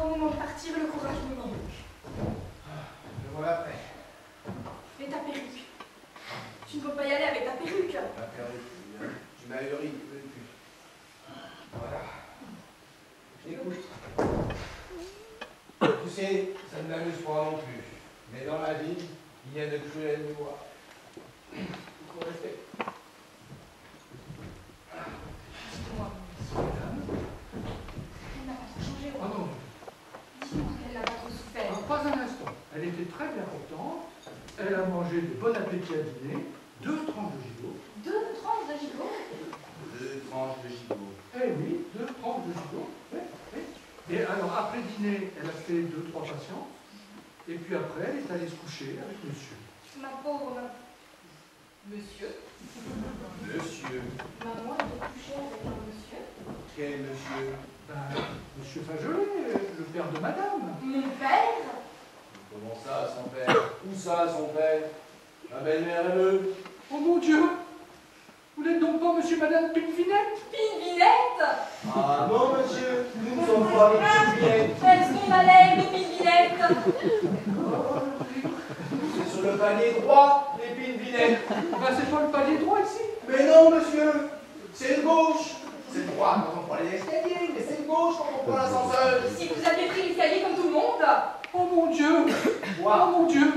au moment de partir, le courage me manque. Le voilà prêt. Et ta perruque? Tu ne peux pas y aller avec ta perruque. La perruque, tu m'as heuré, tu veux plus. Voilà. Écoute. Tu sais, ça ne m'amuse pas non plus. Mais dans la vie, il y a de cruelles lois. Il faut rester. Dis-moi, Madame. elle n'a pas trop changé. Ah non, Dis-moi qu'elle n'a pas trop souffert. pas un instant. Elle était très bien contente. Elle a mangé de bon appétit à dîner, 2 tranches de gigot. 2 tranches de gigot? 2 tranches de gigot. Eh oui, 2 tranches de gigot. Oui, oui. Et alors, après dîner, elle a fait 2-3 patients. Et puis après, elle est allée se coucher avec monsieur. Ma pauvre. Monsieur? Monsieur. Maman était couchée avec un monsieur? Quel monsieur? Ben, monsieur Fagelet, le père de madame. Mon père? Comment ça, son père? Où ça, son père? Ma belle-mère et le... Oh mon Dieu! Vous n'êtes donc pas monsieur et madame Pinvinette? Pinvinette? Ah non, monsieur, nous ne sommes pas les Pinvinettes. Est-ce qu'on allait les Pinvinettes? C'est sur le palier droit, l'épine vinaigre. Ben, c'est pas le palier droit ici. Mais non, monsieur, c'est le gauche. C'est le droit quand on prend les escaliers, mais c'est le gauche quand on prend l'ascenseur. Si vous aviez pris l'escalier comme tout le monde. Oh mon Dieu. Quoi? Oh mon Dieu.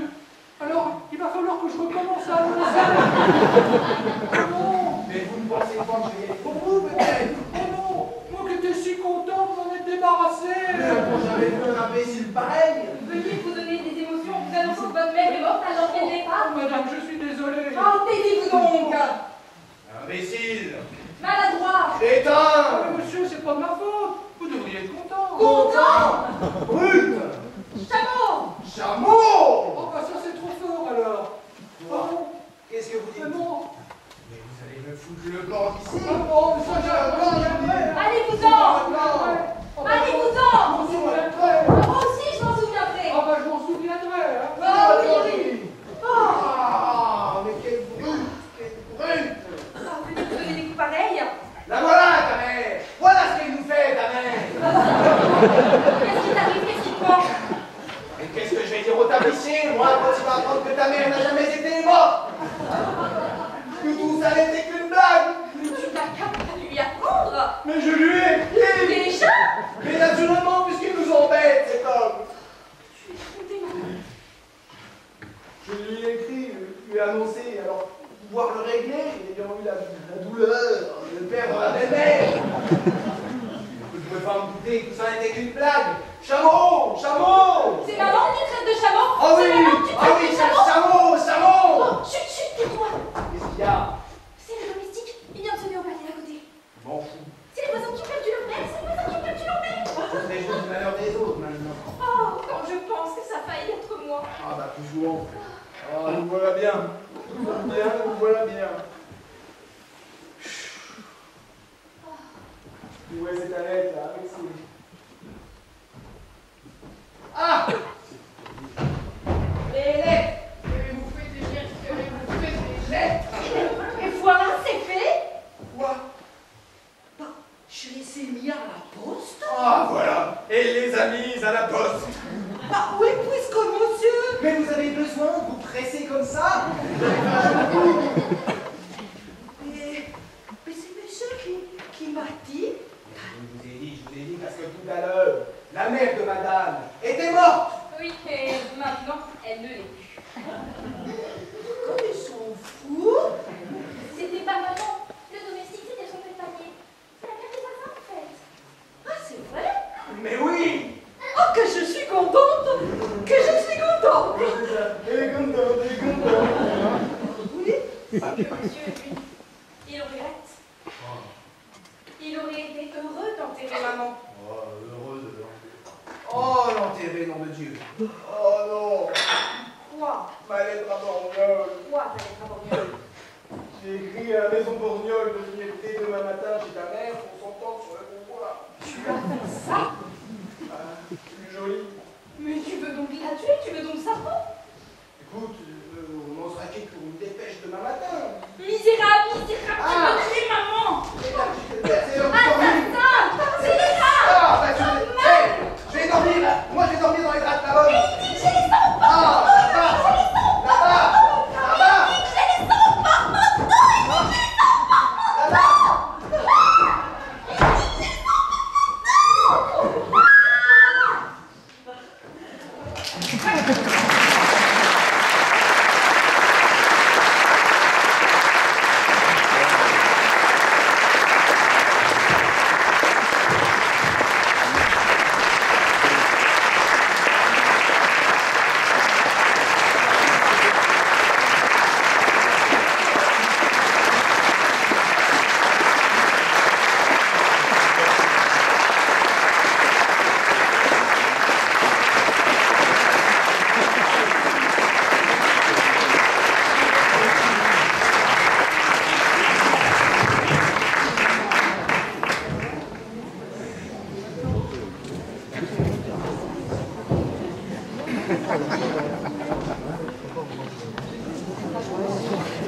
Alors, il va falloir que je recommence à annoncer. Non. Mais vous ne pensez pas que je vais y aller pour vous, peut-être? Oh non. Moi qui étais si content de m'en être débarrassé. Mais quand j'avais vu un imbécile pareil. Veuillez vous donner des émotions en vous annonçant que votre mère est morte alors qu'elle n'est pas. Oh, madame, je suis désolé. Oh, taisez-vous donc. Imbécile. Maladroit. Crétin. Ah, mais monsieur, c'est pas de ma faute. Vous devriez être content. Content. Brute. Chameau. Chameau. Oh, bah ça, c'est trop fort, alors. Quoi? Qu'est-ce que vous dites? Non. Mais vous allez me foutre le blanc d'ici. Ah bon, mais ça, j'ai Allez-vous-en. Allez-vous-en. Moi aussi, je m'en souviendrai. Ah bah, je m'en souviendrai, hein. Ah oui. Oh. Ah, mais quelle brute. Quelle brute. Ah, vous nous donner des coups pareils. La voilà, ta mère. Voilà ce qu'elle nous fait, ta mère. Qu'est-ce qui t'arrive? Qu'est-ce qui te manque? Et qu'est-ce que je vais dire au tablissier, moi, quand il va apprendre que ta mère n'a jamais été morte? Que tout ça n'était qu'une blague. Mais tu n'as qu'à lui apprendre. Mais je lui ai écrit. Déjà? Mais naturellement, puisqu'il nous embête, cet homme. Tu es trompé, maman. Je lui ai écrit, lui ai annoncé, alors pouvoir le régler, ayant eu la douleur de perdre la belle-mère. Je ne pouvais pas me douter que tout ça n'était qu'une blague. Chameau! Chameau! C'est maman qui traite de chameau. Ah oui! C'est maman qui Ah traite oui, de c'est chameau. chameau! Chameau! Oh, chut, chut, tais-toi. Qu'est-ce qu'il y a? C'est le domestique. Il vient de sonner au palier d'à côté. Je m'en fous. C'est les voisins qui ont perdu leur mère. C'est les voisins qui ont perdu leur mère. Ce serait juste le malheur des autres maintenant. Oh, quand je pense que ça faille être moi. Ah bah toujours. Ah, nous voilà bien. Nous voilà bien, nous voilà bien. Où est cette lettre là avec ses... Ah! Les lettres! Avez-vous fait des lettres? Avez-vous fait des lettres? Et voilà, c'est fait. Quoi? Bah, je les ai mis à la poste. Ah voilà! Et les a mises à la poste! Bah oui, puisque monsieur... Mais vous avez besoin de vous presser comme ça? Mais c'est monsieur qui m'a dit... Je vous ai dit, parce que tout à l'heure, la mère de madame était morte! Oui, et maintenant, elle ne l'est plus. Comme ils sont fous. C'était pas maman. Le domestique, c'était son petit panier. C'est la mère des voisins, en fait. Ah, c'est vrai? Mais oui! Oh, que je suis contente. Que je suis contente. Elle est contente, elle est contente. Oui. C'est que monsieur, lui, il regrette. Il aurait été heureux d'enterrer maman. Oh, heureuse. Oh, l'enterrer, nom de Dieu. Oh non. Quoi? Ma lettre à Borgnole. Quoi, ta lettre à Borgnole? J'ai écrit à la maison Borgnole de venir dès demain matin chez ta mère pour s'entendre sur le convoi. Tu as fait ça? Ah, plus joli. Mais tu veux donc la tuer? Tu veux donc sa peau? Écoute, on en sera quitte pour une dépêche demain matin. Misérable, misérable, tu Ah. veux tuer maman! C'est Assassin! Scélérat! Ah, bah, je vais dormir là. Moi, je vais dormir dans les draps de la bonne. Il dit que j'ai les sangs! Ah, là-bas. Là-bas. Là-bas. Il dit que j'ai les sangs!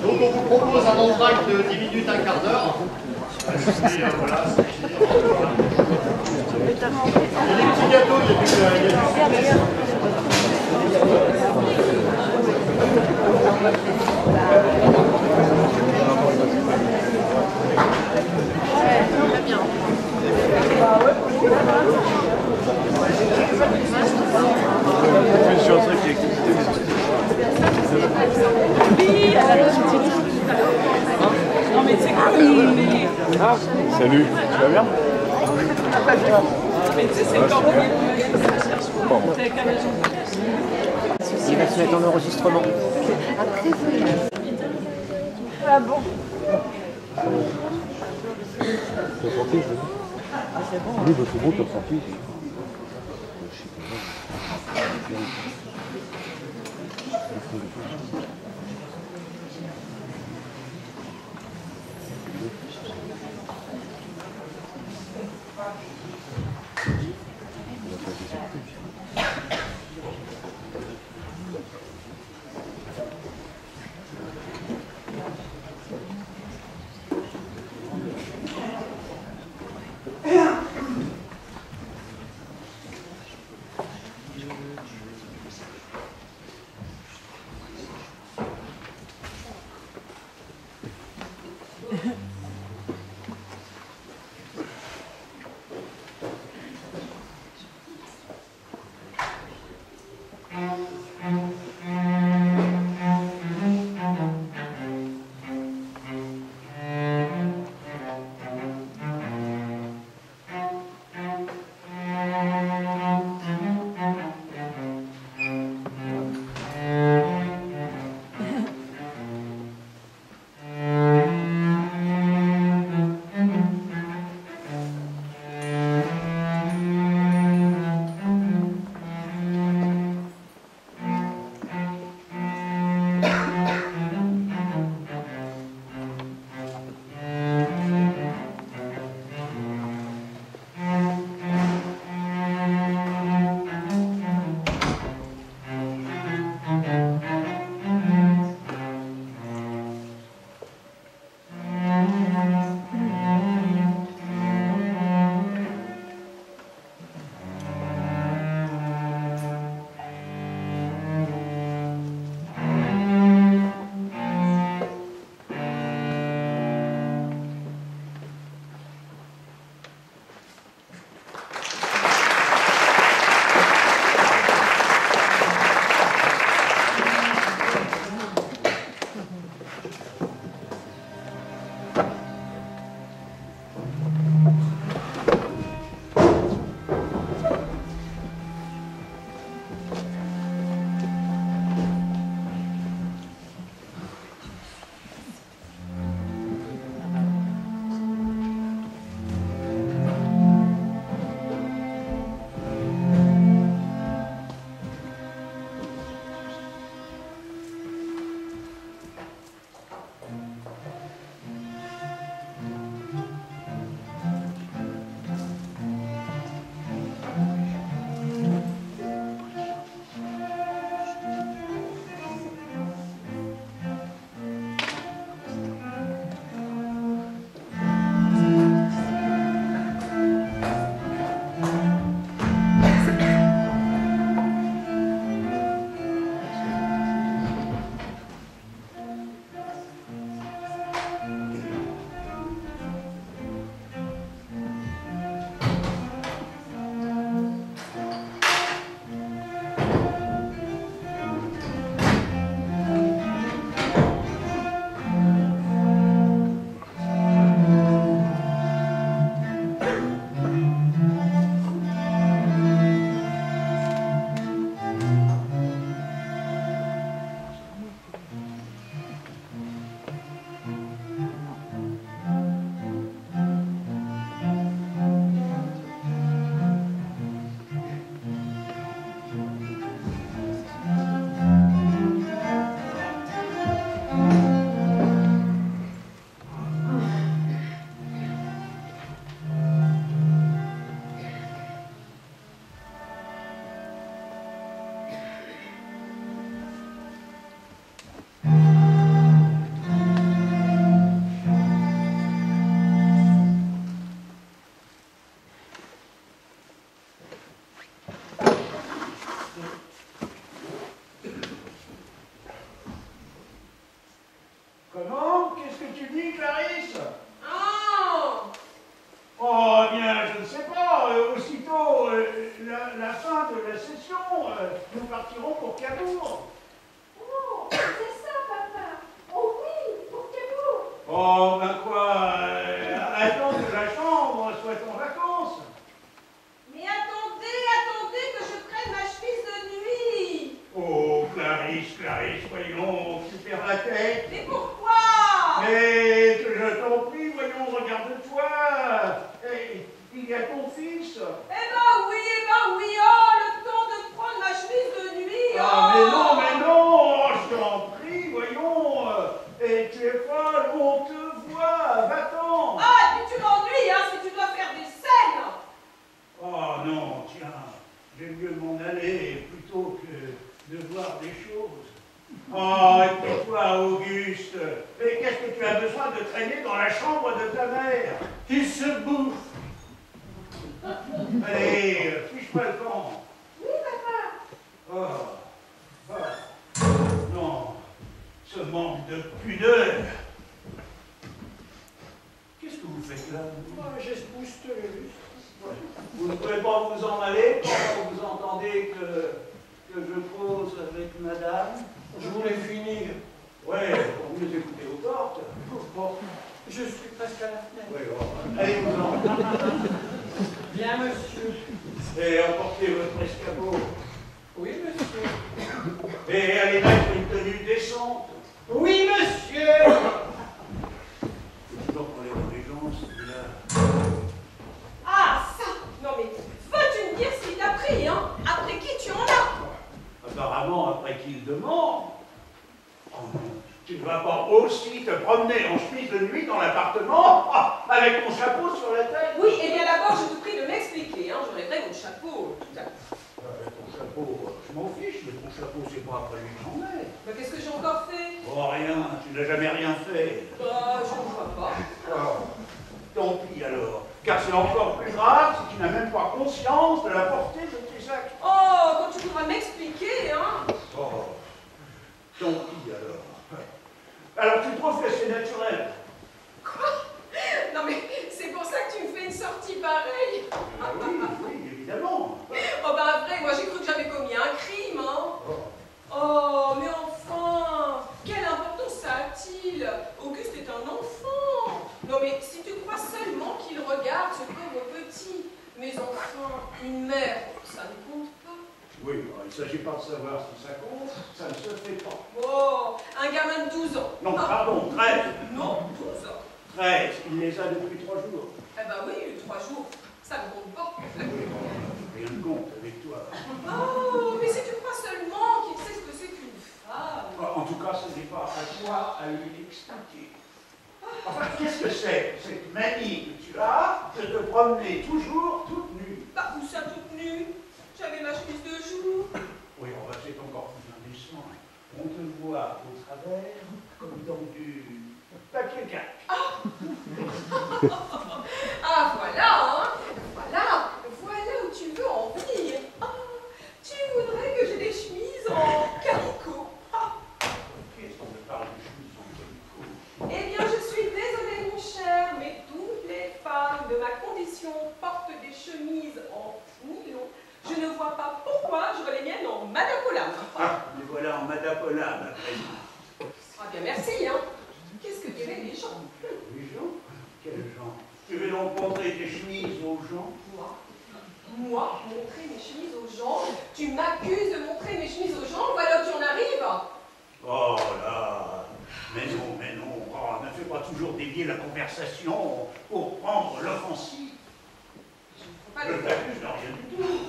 Donc on vous propose un entracte de 10 minutes, un quart d'heure. Voilà, c'est Il y a des petits gâteaux, il y a du Salut, tu vas bien? Mais tu sais, c'est le corps Il va se mettre en enregistrement. Ah bon? T'as senti? Oui, c'est bon, t'as senti. la fin de la session. Nous partirons pour Cabourg. Oh, c'est ça, papa. Oh oui, pour Cabourg. Oh, ben quoi, attends de la chambre, souhaitons vacances. Mais attendez que je prenne ma chemise de nuit. Oh, Clarisse, voyons, tu perds la tête. Mais pourquoi? Mais je t'en prie, voyons, regarde-toi. Il y a ton fils. Eh ben oui, oh, le temps de prendre ma chemise de nuit. Ah, Oh. mais non, je t'en prie, voyons. Et tu es folle, on te voit, va-t'en. Ah, et puis tu m'ennuies, hein, si tu dois faire des scènes. Oh non, tiens, j'aime mieux m'en aller plutôt que de voir des choses. Oh, et toi, Auguste, mais qu'est-ce que tu as besoin de traîner dans la chambre de ta mère? Il se bouffe. Allez, fiche-moi le camp. Oui, papa. Oh, non, ce manque de pudeur. Qu'est-ce que vous faites là? J'espousse le lustre. Vous ne pouvez pas vous en aller quand vous entendez que je cause avec madame? Je voulais finir. Oui, pour mieux écouter aux portes. Bon, je suis presque à la fenêtre. Oui, bon, allez-vous-en. Bien, monsieur. Et emportez votre escabeau. Oui, monsieur. Et allez mettre une tenue décente. Oui, monsieur. Toujours pour les dirigeants, celui-là. Ah, ça. Non mais, vas-tu me dire ce qu'il t'a pris, hein? Après qui tu en as? Apparemment, après qu'il demande. Oh non, tu ne vas pas aussi te promener en chemise de nuit dans l'appartement avec ton chapeau sur la tête? Oui, et bien d'abord, je te prie de m'expliquer, hein, j'enlèverai mon chapeau tout à l'heure. Ton chapeau, je m'en fiche, mais ton chapeau, c'est pas après lui que j'en ai. Mais qu'est-ce que j'ai encore fait? Oh, rien, tu n'as jamais rien fait. Bah, je ne vois pas. Oh, tant pis alors, car c'est encore plus grave si tu n'as même pas conscience de la portée de tes actes. Oh, quand tu pourras m'expliquer, hein? Oh, tant pis alors. Alors tu trouves que c'est naturel? Quoi? Non mais, c'est pour ça que tu me fais une sortie pareille? Oui, évidemment. Oh ben vrai, moi j'ai cru que j'avais commis un crime, hein? Oh, mais enfin, quelle importance ça a-t-il? Auguste est un enfant. Non mais, si tu crois seulement qu'il regarde ce pauvre petit, mais enfin, une mère, ça ne compte pas. Oui, il ne s'agit pas de savoir si ça compte, ça ne se fait pas. Oh, un gamin de 12 ans. Non, pardon, 13. Non, 12 ans. 13, il les a depuis 3 jours. Eh ben oui, 3 jours, ça ne compte pas. Oui, rien ne compte avec toi. Oh, mais si tu crois seulement qu'il sait ce que c'est qu'une femme. En tout cas, ce n'est pas à toi à lui expliquer. Enfin, qu'est-ce que c'est, cette manie que tu as de te promener toujours toute nue? Bah, où ça toute nue? J'avais ma chemise de jour. Oui, c'est encore plus indécent. On te voit au travers comme dans du papier calque. Ah, voilà, hein? Voilà où tu veux en venir. Ah, tu voudrais que j'ai des chemises en calicot. Ah. Qu'est-ce qu'on me parle de chemise en calicot? Eh bien, je suis désolée, mon cher, mais toutes les femmes de ma condition portent des chemises en nylon. Je ne vois pas pourquoi j'aurais les miennes en madapolam. Ah, mais voilà en madapolam à présent. Ah bien, merci, hein. Qu'est-ce que diraient les gens? Les gens? Quels gens? Tu veux donc montrer tes chemises aux gens? Moi, montrer mes chemises aux gens? Tu m'accuses de montrer mes chemises aux gens? Voilà où tu en arrives. Oh là! Mais non, oh, ne fais pas toujours dévier la conversation pour prendre l'offensive. Je t'accuse de rien du tout.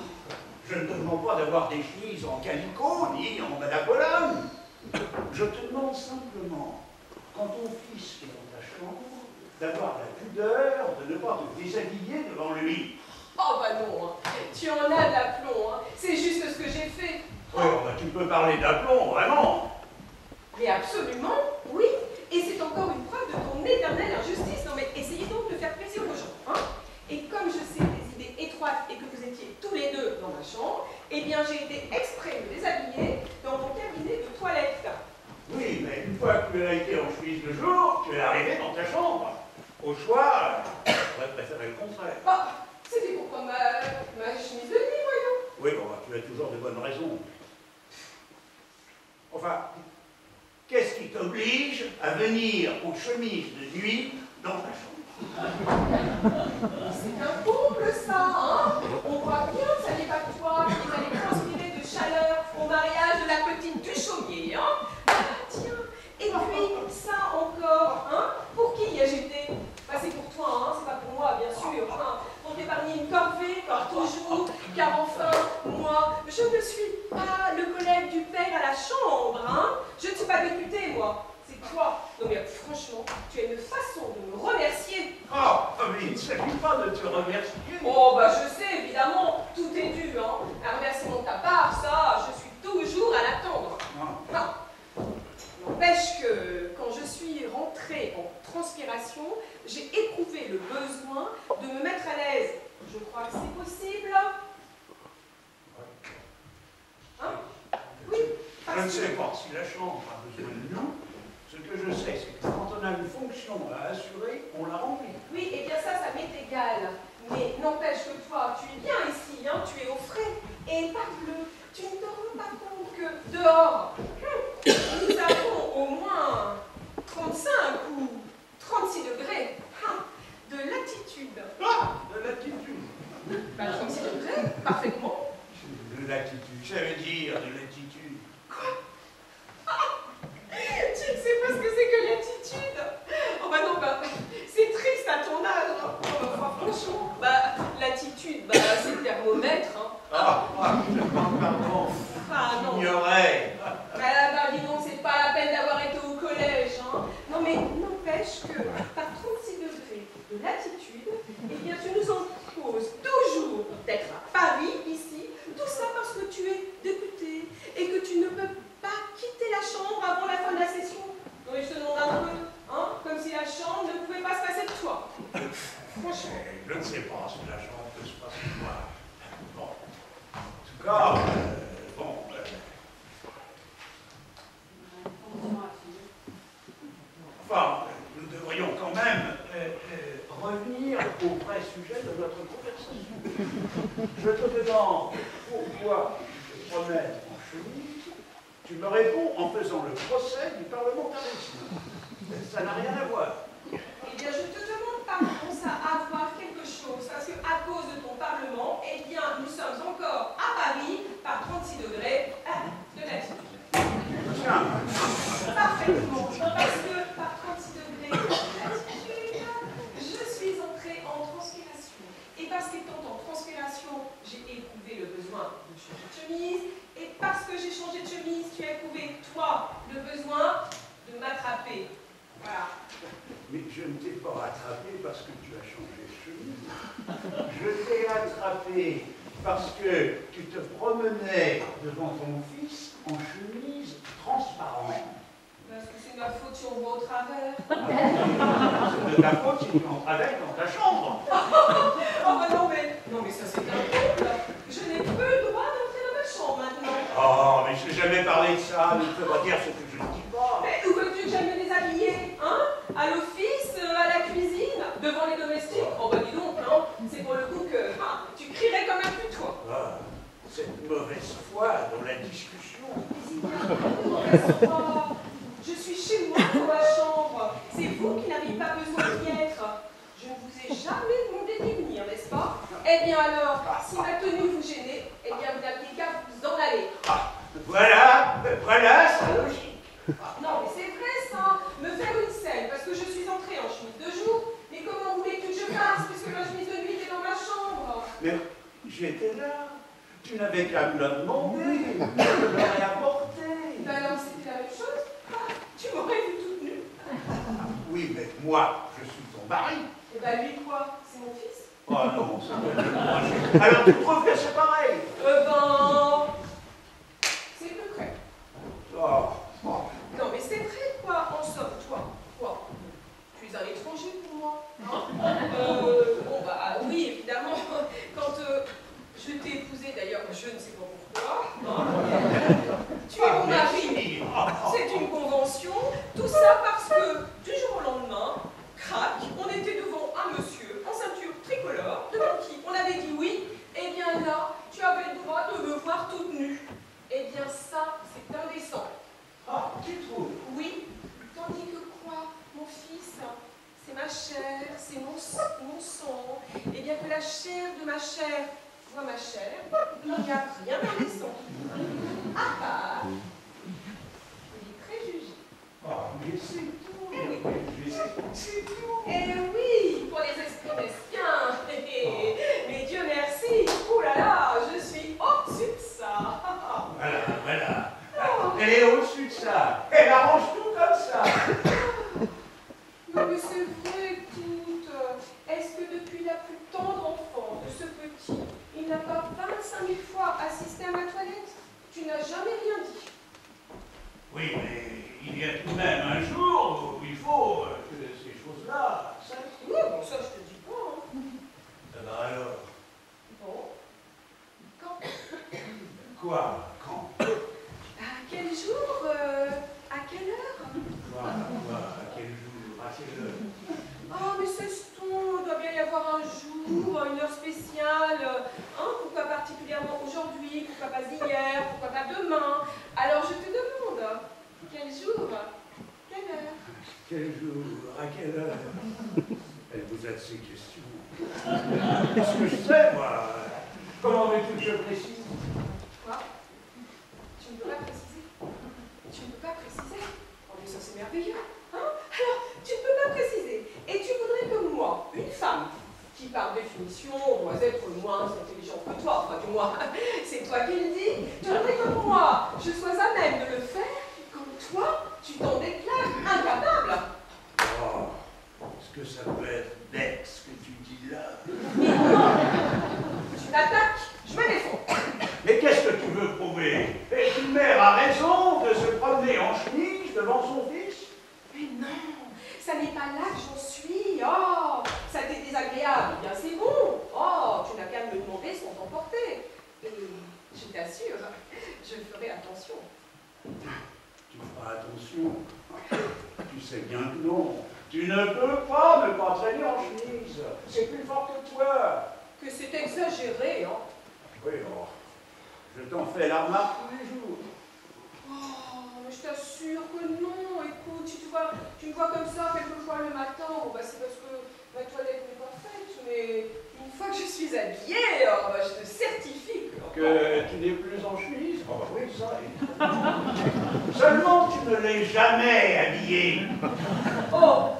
Je ne te demande pas d'avoir des chemises en calicot ni en madapolam. Je te demande simplement, quand ton fils est dans ta chambre, d'avoir la pudeur de ne pas te déshabiller devant lui. Oh bah non, hein. Tu en as de l'aplomb, hein. C'est juste ce que j'ai fait. Oui, bah, tu peux parler d'aplomb, vraiment. Mais absolument, oui. Et c'est encore une preuve de ton éternelle injustice. Non mais essayez donc de faire plaisir aux gens, hein. Et comme je sais des idées étroites et que vous étiez tous les deux dans ma chambre, eh bien j'ai été exprès me déshabiller dans mon cabinet de toilette. Oui, mais une fois que tu as été en chemise de jour, tu es arrivé dans ta chambre. Au choix, j'aurais préféré le contraire. Bah, c'était pour prendre ma chemise de nuit, voyons. tu as toujours de bonnes raisons. Enfin, qu'est-ce qui t'oblige à venir aux chemises de nuit dans ta chambre? C'est un couple, ça, hein? On voit bien que ça n'est pas toi qui allait transpirer de chaleur au mariage de la petite du chaumier, hein? Ah, tiens, et puis, ça encore, hein? Pour qui y a jeté? Bah, c'est pour toi, hein? C'est pas pour moi, bien sûr, hein? Pour t'épargner une corvée, comme toujours, car enfin, moi, je ne suis pas le collègue du père à la chambre, hein? Je ne suis pas député, moi. C'est toi. Non mais franchement, tu as une façon de me remercier. Oh, mais il ne s'agit pas de te remercier. Oh, bah je sais, évidemment, tout est dû, hein. Un remerciement de ta part, ça, je suis toujours à l'attendre. Ah. N'empêche que, quand je suis rentrée en transpiration, j'ai éprouvé le besoin de me mettre à l'aise. Je crois que c'est possible. Hein? Oui. Je ne sais pas si la chambre a besoin de nous. Ce que je sais, c'est que quand on a une fonction à assurer, on la remplit. Oui, et bien ça m'est égal. Mais n'empêche que toi, tu es bien ici, hein, tu es au frais. Et parbleu, tu ne te rends pas compte que dehors, nous avons au moins 35 ou 36 degrés de latitude. Ah, de latitude. Bah, 36 degrés, parfaitement. De latitude, ça veut dire de latitude. Quoi? Tu ne sais pas ce que c'est que l'attitude? Oh bah non, bah, c'est triste à ton âge. Hein. Oh, bah, franchement, bah, l'attitude, bah, c'est le thermomètre. Hein. Pardon. Ah non. J'ignorais. Bah, dis donc, c'est pas la peine d'avoir été au collège. Hein. Non mais n'empêche que par 36 degrés de latitude, eh bien tu nous imposes toujours d'être à Paris, ici, tout ça parce que tu es député et que tu ne peux pas quitter la chambre avant la fin de la session. Non mais je te demande un peu, hein, comme si la chambre ne pouvait pas se passer de toi. Franchement. Je ne sais pas si la chambre peut se passer de moi. Bon. En tout cas, bon. Enfin, nous devrions quand même revenir au vrai sujet de notre conversation. Je te demande pourquoi tu te promènes en chemise. Tu me réponds en faisant le procès du parlementarisme. Ça n'a rien à voir. Eh bien, je te demande par contre ça à voir quelque chose, parce qu'à cause de ton Parlement, eh bien, nous sommes encore à Paris par 36 degrés de latitude. Tiens. Parfaitement, parce que par 36 degrés de latitude, je suis entrée en transpiration. Et parce qu'étant en transpiration, j'ai éprouvé le besoin de changer de chemise. Et parce que j'ai changé de chemise, tu as éprouvé, toi, le besoin de m'attraper. Voilà. Mais je ne t'ai pas attrapé parce que tu as changé de chemise. Je t'ai attrapé parce que tu te promenais devant ton fils en chemise transparente. Parce que c'est ma faute si on voit au travers. C'est de ta faute si tu en travers dans ta chambre. Oh bah non mais ça c'est un couple. Je n'ai plus le droit d'entrer dans ma chambre maintenant. Oh, mais je n'ai jamais parlé de ça, ne peux pas dire ce que je ne dis pas. Mais où veux-tu que j'aille me déshabiller, hein? À l'office, à la cuisine, devant les domestiques? Oh bah dis donc, hein, c'est pour le coup que tu crierais comme un putois. Ah, cette mauvaise foi dans la discussion. Mauvaise foi. Je suis chez moi dans ma chambre. C'est vous qui n'avez pas besoin d'y être. Je ne vous ai jamais demandé d'y venir, n'est-ce pas? Eh bien alors, si ma tenue vous gênait, eh bien vous n'aviez qu'à vous en aller. Ah, voilà, c'est logique. Non mais c'est vrai ça, me faire une scène parce que je suis entrée en chemise de jour, mais comment voulez-tu que je fasse puisque ma chemise de nuit est dans ma chambre? Mais j'étais là, tu n'avais qu'à me le demander, je l'aurais apporté. Ben alors c'était la même chose, tu m'aurais vu toute nue. Oui, mais moi, je suis ton mari. Et ben lui quoi? C'est mon fils? Oh non, ça doit être dommage. Alors tu trouves que c'est pareil? Ben... c'est plus près. Oh. Non mais c'est vrai quoi, en somme, toi, quoi? Tu es un étranger pour moi, hein? Bon bah oui, évidemment, quand je t'ai épousé d'ailleurs, je ne sais pas pourquoi, hein? Tu es mon mari, c'est une convention, tout ça parce que du jour au lendemain, crac, on était devant un monsieur en ceinture tricolore, devant qui on avait dit oui, et bien là, tu avais le droit de me voir Il n'y a rien à laisser. À part les préjugés. Oh, mais c'est tout. Les préjugés, c'est tout. Eh oui, pour les esprits mesquins. Mais Dieu merci. Oh là là, je suis au-dessus de ça. Voilà, voilà. Elle est au-dessus de ça. Elle arrange tout comme ça. Non mais c'est vrai, écoute. Est-ce que depuis la plus tendre enfance de ce petit, il n'a pas 25 000 fois assisté à ma toilette? Tu n'as jamais rien dit. Oui, mais il y a tout de même un jour où il faut que ces choses-là s'arrêtent. Oui, bon, ça je te dis pas. Hein. Ça va alors. Bon. Quand? Quoi? Quand? À quel jour? À quelle heure? Quoi? À quel jour? À quelle heure? Oh, mais c'est ton, il doit bien y avoir un jour, une heure spéciale. Hein, pourquoi particulièrement aujourd'hui? Pourquoi pas hier? Pourquoi pas demain? Alors je te demande, quel jour? Quelle heure? Quel jour? À quelle heure? Elle vous a de ces questions. Qu'est-ce que je sais, moi? Comment veux-tu que je précise? Quoi? Tu ne peux pas préciser? Tu ne peux pas préciser? Oh, mais ça c'est merveilleux. Hein? Alors, tu ne peux pas préciser. Et tu voudrais que moi, une femme, qui par définition doit être moins intelligente que toi, enfin du moins, c'est toi qui le dis, tu voudrais que moi, je sois à même de le faire, comme toi, tu t'en déclares incapable. Oh, est-ce que ça peut être bête ce que tu dis là? Mais non! Tu m'attaques, je me défends. Mais qu'est-ce que tu veux prouver? Et une mère a raison de se promener en chemise devant son fils? Mais non, ça n'est pas là que j'en suis. Oh, ça t'est désagréable. Eh bien, c'est bon. Oh, tu n'as qu'à me demander sans t'emporter. Et je t'assure, je ferai attention. Tu feras attention. Tu sais bien que non. Tu ne peux pas me traîner en chemise. C'est plus fort que toi. Que c'est exagéré, hein. Oui, bon. Je t'en fais la remarque tous les jours. Oh, mais je t'assure que non. Écoute, si tu me vois comme ça quelquefois le matin, bon, bah, c'est parce que ma toilette n'est pas faite. Mais une fois que je suis habillée, oh, bah, je te certifie que tu n'es plus en chemise. Oh, bah oui, ça. Seulement, tu ne l'es jamais habillée. Oh.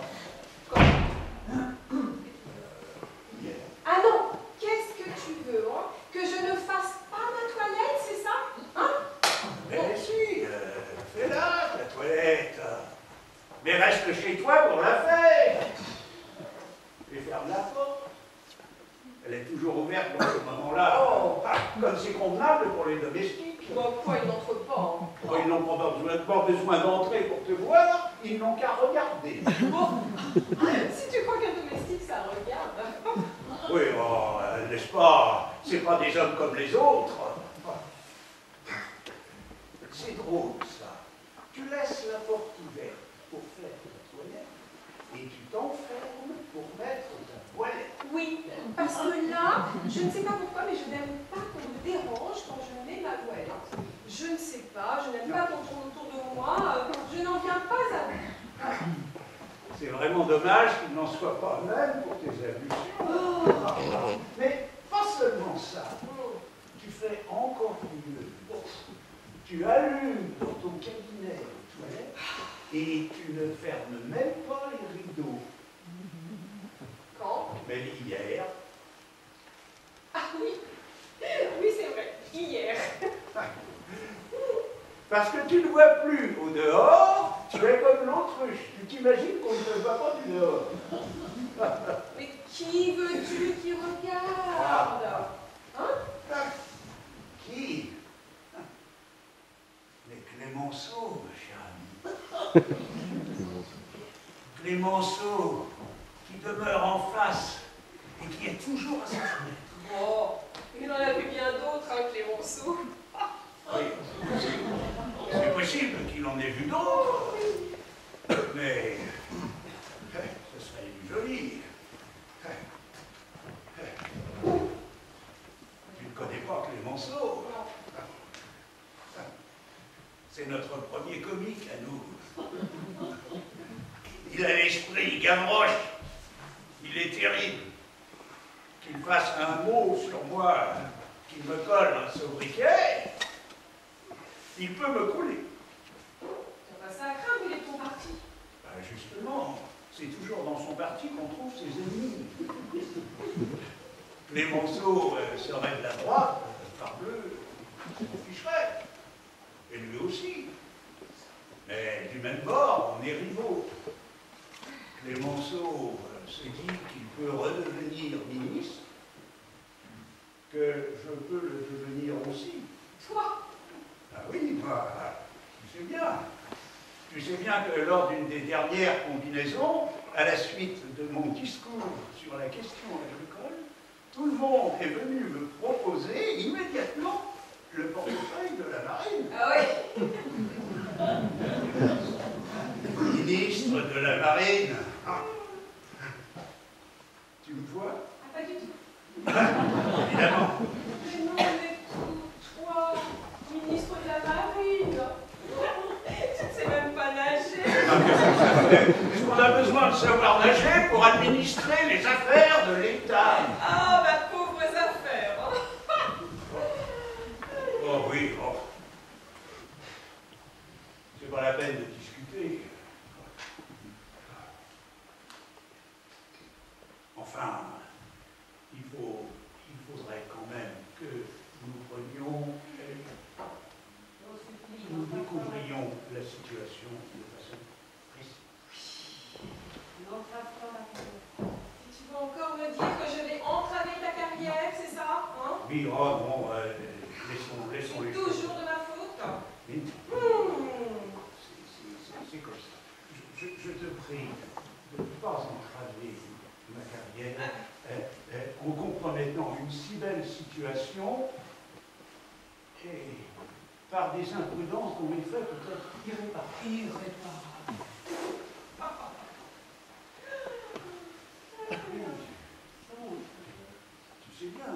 Ah non, qu'est-ce que tu veux, hein? Que je ne fasse pas ma toilette, c'est ça? Hein? Mais si, fais-la, ta toilette. Mais reste chez toi pour la faire. Et ferme la porte. Elle est toujours ouverte dans ce moment-là. Oh. Ah, comme c'est convenable pour les domestiques. Bon, quoi, ils n'entrent pas, hein? Oh, ils n'ont pas besoin d'entrer pour te voir, ils n'ont qu'à regarder. Bon, si tu crois qu'un domestique, ça regarde. Oui, oh, n'est-ce pas? C'est pas des hommes comme les autres. C'est drôle, ça. Tu laisses la porte ouverte pour faire ta toilette et tu t'enfermes pour mettre ta toilette. Oui, parce que là, je ne sais pas pourquoi, mais je n'aime pas qu'on me dérange quand je mets ma toilette. Je ne sais pas, je n'aime pas qu'on tourne autour de moi, je n'en viens pas à bout. C'est vraiment dommage qu'il n'en soit pas même pour tes ablutions. Mais pas seulement ça. Tu fais encore mieux. Tu allumes dans ton cabinet de toilette et tu ne fermes même pas les rideaux. Quand? Mais hier. Ah oui, oui c'est vrai, hier. Parce que tu ne vois plus au dehors, tu es comme l'autruche. Tu t'imagines qu'on ne te voit pas du dehors. Mais qui veux-tu qui regarde? Hein? Qui? Mais Clémenceau, ma chère amie. Clémenceau, qui demeure en face et qui est toujours à sa fenêtre. Oh, il en a vu bien d'autres, hein, Clémenceau. Oui, c'est possible qu'il en ait vu d'autres, mais ce serait joli. Tu ne connais pas Clémenceau? C'est notre premier comique à nous. Il a l'esprit Gavroche. Il est terrible. Qu'il fasse un mot sur moi s'il me colle un sobriquet, il peut me couler. T'as pas ça à craindre, il est de ton parti. Ben justement, c'est toujours dans son parti qu'on trouve ses ennemis. Clémenceau serait de la droite, parbleu, il s'en ficherait. Et lui aussi. Mais du même bord, on est rivaux. Clémenceau se dit qu'il peut redevenir ministre, que je peux le devenir aussi. Toi? Ah oui, moi, tu sais bien. Tu sais bien que lors d'une des dernières combinaisons, à la suite de mon discours sur la question agricole, tout le monde est venu me proposer immédiatement le portefeuille de la marine. Ah oui. Ministre de la marine. Tu me vois? Ah, pas du tout. Évidemment. Mais non, mais toi, ministre de la marine, tu ne sais même pas nager. Est-ce qu'on a besoin de savoir nager pour administrer les affaires de l'État? Ah, bah pauvres affaires. Oh oui, oh. C'est pas la peine de discuter. Enfin, il faudrait quand même que nous prenions, nous découvrions la situation de façon précise. Et tu vas encore me dire que je vais entraver ta carrière, c'est ça, hein? Oui, oh non, laissons les choses. Toujours de ma faute. Mais c'est comme ça. Je te prie de ne pas entraver ma carrière en compromettant une si belle situation et par des imprudences dont l'effet peut être irréparable. Tu sais bien,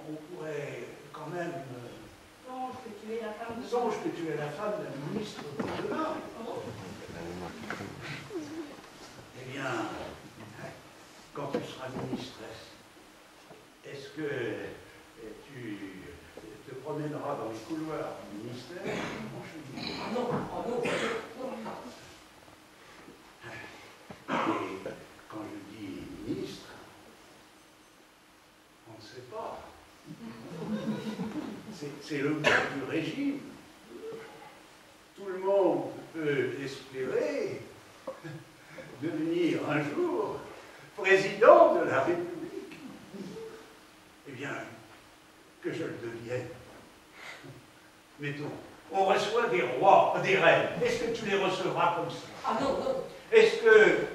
on pourrait quand même... Songe que tu es la femme de... Songe que tu es la femme d'un ministre de demain. Eh bien, quand tu seras ministresse, est-ce que tu te promèneras dans les couloirs du ministère en chemise? Ah non, oh non, non. Et quand je dis ministre, on ne sait pas. C'est le mot du régime. Tout le monde peut espérer devenir un jour président de la République. Eh bien, que je le devienne. Mettons, on reçoit des rois, des reines. Est-ce que tu les recevras comme ça? Ah non, non. Est-ce que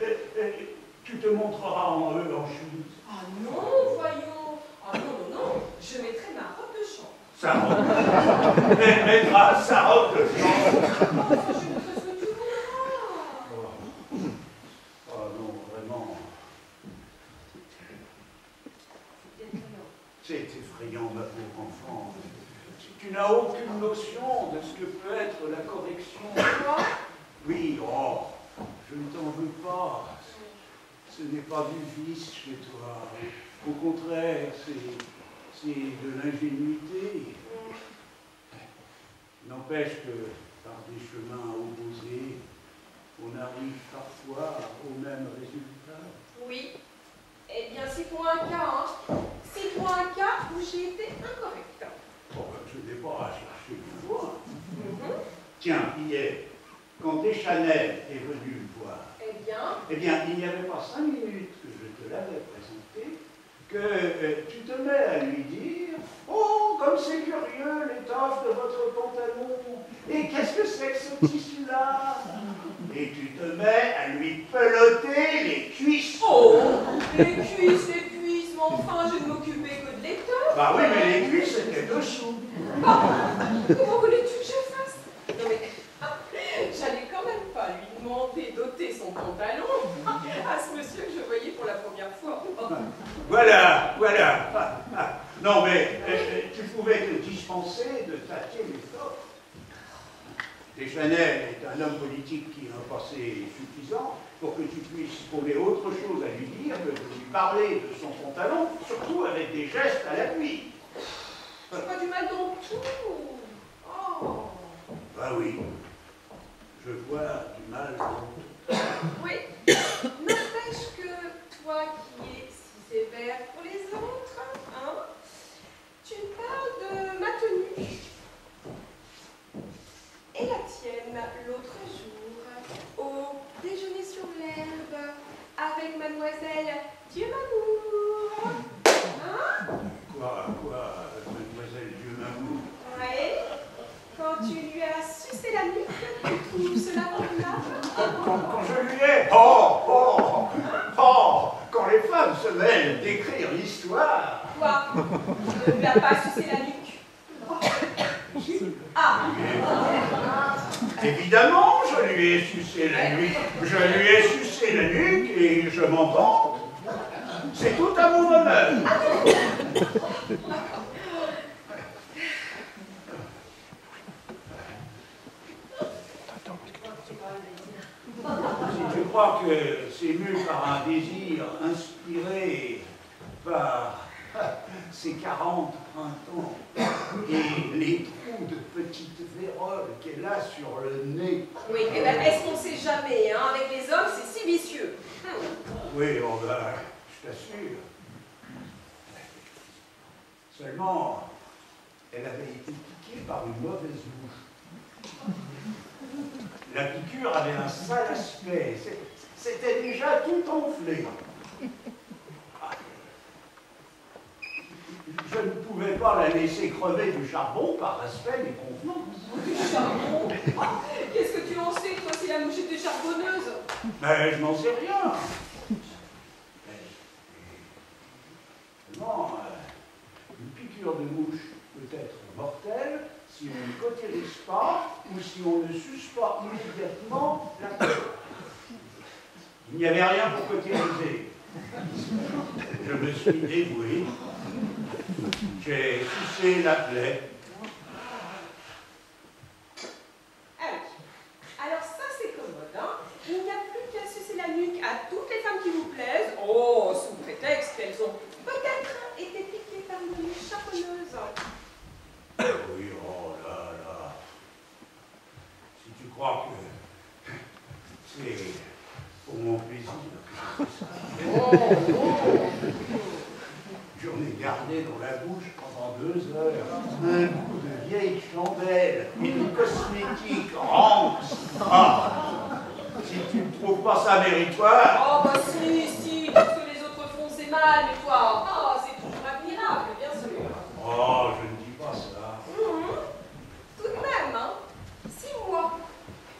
tu te montreras en eux en chemise? Ah non, voyons. Ah non, non, non. Je mettrai ma robe de chambre. Sa robe. Elle mettra sa robe de chambre. Enfin, je mettrai ce que tu voudras. Oh non, vraiment. C'est effrayant, ma pauvre enfant. Tu n'as aucune notion de ce que peut être la correction. Oui, oh, je ne t'en veux pas. Ce n'est pas du vice chez toi. Au contraire, c'est de l'ingénuité. N'empêche que par des chemins opposés, on arrive parfois au même résultat. Oui. Eh bien, cite-moi un cas, hein. Cite-moi un cas où j'ai été incorrecte. Bon, je n'ai pas à chercher plus loin. Tiens, hier, quand Deschanel est venu me voir, eh bien, il n'y avait pas 5 minutes que je te l'avais présenté, que tu te mets à lui dire « Oh, comme c'est curieux l'étoffe de votre pantalon, et qu'est-ce que c'est que ce tissu-là » Et tu te mets à lui peloter les cuisses. Oh, les cuisses, mais enfin, je ne m'occupais que de l'étoffe. Bah oui, mais les cuisses, c'était dessous. Comment voulais-tu que je fasse? Non mais, j'allais quand même pas lui demander d'ôter son pantalon à ce monsieur que je voyais pour la première fois. Voilà, voilà. Non mais, tu pouvais te dispenser de tâter l'étoffe. Deschanel est un homme politique qui a un passé suffisant pour que tu puisses trouver autre chose à lui dire que de lui parler de son pantalon, surtout avec des gestes à l'appui. Tu vois du mal dans tout. Oh. Bah oui, je vois du mal dans tout. Oui, n'empêche que toi qui es si sévère pour les autres, hein, tu me parles de ma tenue. Et la tienne, l'autre jour, au déjeuner sur l'herbe, avec mademoiselle Dieu m'amour. Hein? Quoi, mademoiselle Dieu m'amour? Oui, quand tu lui as sucé la nuque, tu trouves cela convenable? Quand je lui ai... quand les femmes se mêlent d'écrire l'histoire... Quoi? Tu ne lui as pas sucé la nuque? Ah! Évidemment, je lui ai sucé la nuque. Je lui ai sucé la nuque et je m'en vante. C'est tout à mon honneur. Si tu crois que c'est mu par un désir inspiré par ces 40 printemps et les trous de petites véroles qu'elle a sur le nez. Oui, et bien est-ce qu'on ne sait jamais, hein, avec les hommes, c'est si vicieux. Oui, oh ben, je t'assure. Seulement, elle avait été piquée par une mauvaise mouche. La piqûre avait un sale aspect. C'était déjà tout enflé. Je ne pouvais pas la laisser crever du charbon par respect des convenances. Du charbon? Qu'est-ce que tu en sais, toi, si la mouche était charbonneuse? Mais je n'en sais rien. Seulement, une piqûre de mouche peut être mortelle si on ne cautérise pas ou si on ne suce pas immédiatement la plaie. Il n'y avait rien pour cautériser. Je me suis dévoué. J'ai sucé la plaie. Ah oui. Alors ça, c'est commode, hein. Il n'y a plus qu'à sucer la nuque à toutes les femmes qui vous plaisent. Oh, sous prétexte qu'elles ont peut-être été piquées par une mouche charbonneuse. Oui, oh là là. Si tu crois que c'est pour mon plaisir que je fais ça. J'en ai gardé dans la bouche pendant 2 heures un goût de vieille chandelle et de cosmétique rance. Ah, si tu ne trouves pas ça méritoire... Oh, bah si, tout ce que les autres font, c'est mal, mais toi, oh, c'est toujours admirable, bien sûr. Oh, je ne dis pas ça. Tout de même, hein. Si moi,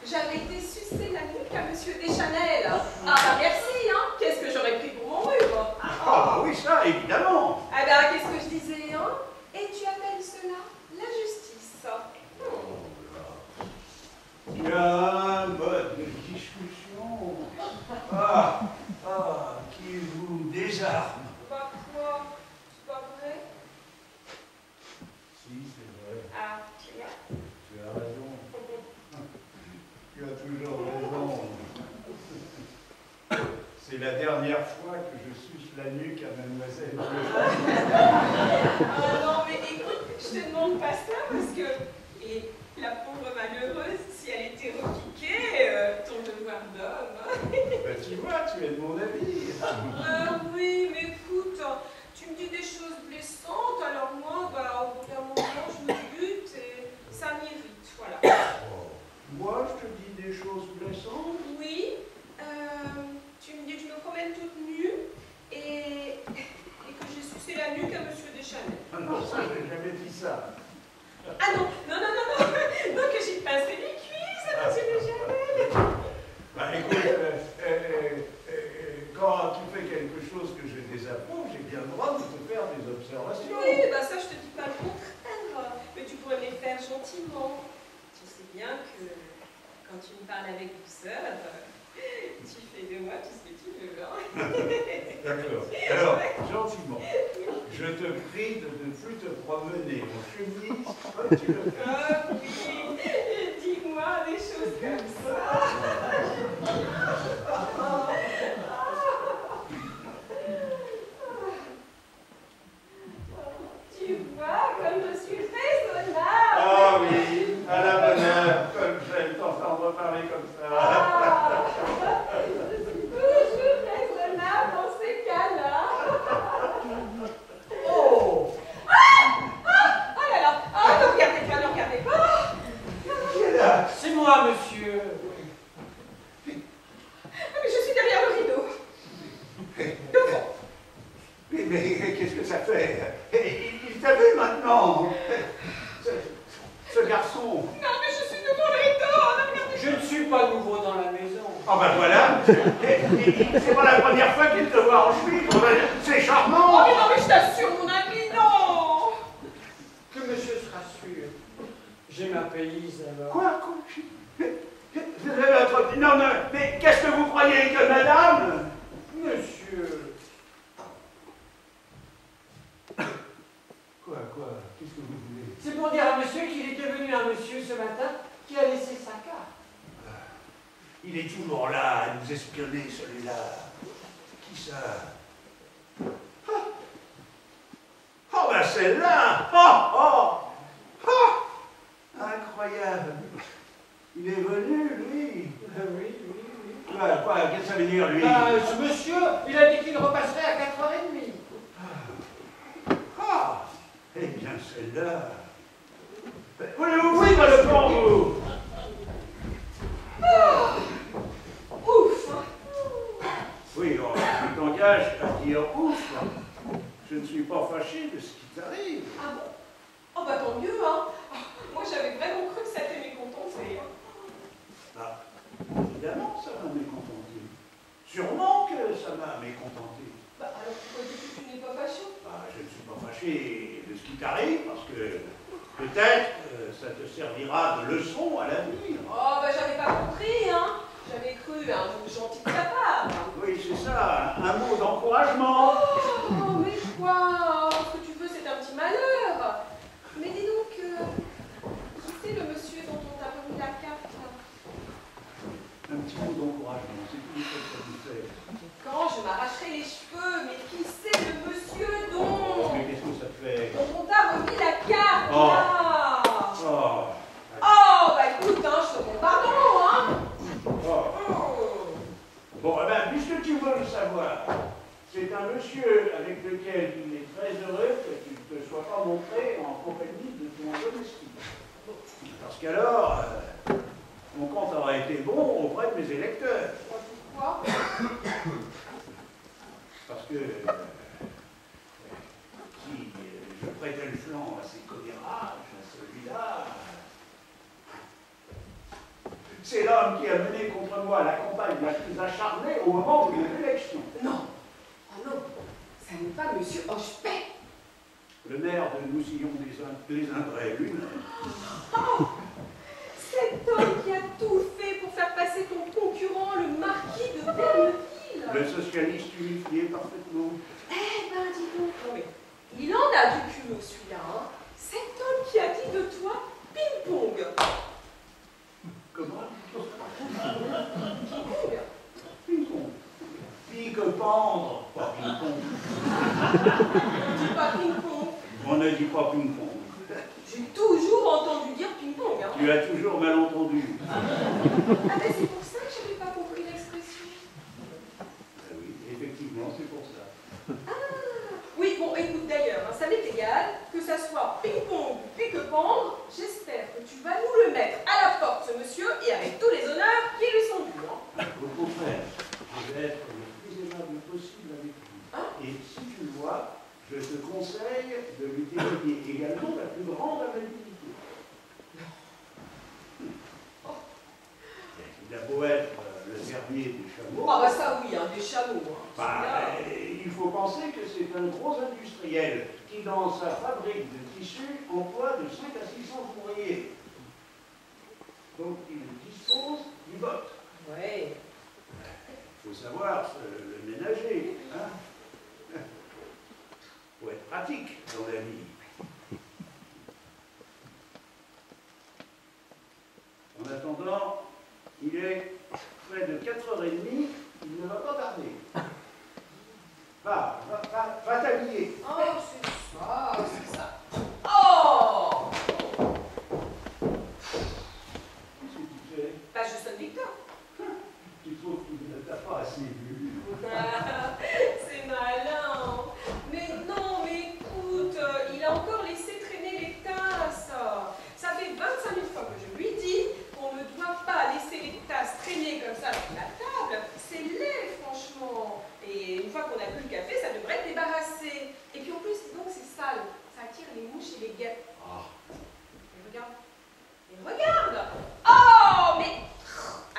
j'avais été sucer la nuque à Monsieur Deschanel, ah bah merci, hein. Qu'est-ce que j'aurais pris pour mon rhume? Ah bah oui, ça, évidemment. Ah ben, qu'est-ce que je disais, hein? Et tu appelles cela la justice. Il y a un mode de discussion qui vous désarme. Bah quoi? C'est pas vrai? Si, c'est vrai. Ah, tu vois? Tu as raison. Tu as toujours raison. C'est la dernière fois que je suce la nuque à mademoiselle. Ah non, mais écoute, je te demande pas ça parce que... Et la pauvre malheureuse, si elle était repiquée, ton devoir d'homme... Ben, tu vois, tu es de mon avis. Oui, mais écoute, tu me dis des choses blessantes, alors moi, bah, au bout d'un moment, je me bute et ça m'irrite, voilà. Oh, moi, je te dis des choses blessantes. Oui, tu me dis que je me promène toute nue et que j'ai sucé la nuque à Monsieur Deschanel. Ah non, ça, je n'ai jamais dit ça. Ah non, non, que j'ai pincé les cuisses à Monsieur Deschanel. Bah écoute, quand tu fais quelque chose que je désapprouve, j'ai bien le droit de te faire des observations. Oui, bah ça, je te dis pas le contraire, mais tu pourrais me les faire gentiment. Tu sais bien que quand tu me parles avec douceur, tu fais de moi tout ce que tu veux. Hein. D'accord. Alors, gentiment, je te prie de ne plus te promener en chemise comme tu le fais. Ah oui, dis-moi des Non, ce garçon... Non, mais je suis devant les dents. Je ne suis pas nouveau dans la maison. Ah ben voilà, c'est pas la première fois qu'il te voit en juif. C'est charmant. Oh, mais non, mais je t'assure, mon ami, non. Que monsieur se rassure. J'ai ma payse alors. Quoi? Non, non, mais qu'est-ce que vous croyez que madame? Monsieur... Quoi? Qu'est-ce que vous voulez? C'est pour dire à monsieur qu'il était venu un monsieur ce matin qui a laissé sa carte. Il est toujours là à nous espionner, celui-là. Qui ça? Oh, ben celle-là! Oh! Incroyable! Il est venu, lui! Oui. Quoi? Qu'est-ce que ça veut dire, lui? Ce monsieur, il a dit qu'il repasserait à 4h30. Ah! Eh bien, celle-là... Voulez-vous ouvrir le plan, vous? Ouf. Oui, tu t'engages à dire ouf. Je ne suis pas fâché de ce qui t'arrive. Ah bon? Oh bah tant mieux, hein. Moi j'avais vraiment cru que ça t'allait mécontenter. Ah, évidemment, ça m'a mécontenté. Sûrement que ça m'a mécontenté. Bah alors pourquoi dis-tu que tu n'es pas fâché? Ah, je ne suis pas fâché de ce qui t'arrive parce que peut-être ça te servira de leçon à l'avenir. Oh bah j'avais pas compris, hein. J'avais cru un mot gentil de ta part. Oui, c'est ça, un mot d'encouragement. Oh, mais quoi? Ce que tu veux, c'est un petit malheur. Mais dis donc, qui c'est le monsieur dont on t'a remis la carte? Un petit mot d'encouragement, c'est tout ce que ça vous fait. Quand je m'arracherai les cheveux, mais qui c'est le monsieur dont... Mais qu'est-ce que ça te fait? Dont on t'a remis la carte, Oh. là. Oh, Oh, bah écoute, hein, je te demande pardon, hein. oh. Bon, eh ben, puisque tu veux le savoir, c'est un monsieur avec lequel il est très heureux que tu ne te sois pas montré en compagnie de ton domestique. Parce qu'alors, mon compte aura été bon auprès de mes électeurs. Pourquoi? Parce que si je prêtais le flanc à ces commérages, à celui-là, c'est l'homme qui a mené contre moi la campagne la plus acharnée au moment de l'élection. Non. Oh non, ça n'est pas monsieur Hochepet. Le maire de Noussillon des Indrais lui-même. Oh, cet homme qui a tout fait pour faire passer ton concurrent, le marquis de Berneville. Le socialiste unifié parfaitement. Eh ben, dis donc, non mais, il en a du culot celui-là, hein. Cet homme qui a dit de toi ping-pong. Comment? Ping-pong. Ping-pong. Pique-pendre, pas ping-pong. On dit pas ping-pong. On ne dit pas ping-pong. J'ai toujours entendu dire ping-pong, hein. Tu as toujours mal entendu. Ah ben c'est pour ça que je n'avais pas compris l'expression. Ah oui, effectivement, c'est pour ça. Ah oui, bon, écoute d'ailleurs, hein, ça m'est égal, que ça soit ping-pong ou pique-pendre, j'espère que tu vas nous le mettre à la porte, ce monsieur, et avec tous les honneurs qui lui sont dus. Hein. Au contraire, je vais être le plus aimable possible avec lui. Hein? Et si tu le vois, je te conseille de lui témoigner également la plus grande amabilité. Oh. Il a beau être le dernier des chameaux. Ah bah ça oui, hein, des chameaux. Hein. Bah, il faut penser que c'est un gros industriel qui, dans sa fabrique de tissus, emploie de 5 à 600 ouvriers. Donc, il dispose du vote. Ouais. Il faut savoir le ménager. Hein? Faut être pratique dans la vie. En attendant, il est près de 4h30, il ne va pas tarder. Va t'habiller. Oh, c'est ça, c'est ça. Oh! Qu'est-ce que tu fais? Bah, je sonne Victor. Tu trouves qu'il ne t'a pas assez vu? C'est malin. Mais non, mais écoute, il a guêpes. Ah. Et regarde. Et regarde. Oh, mais...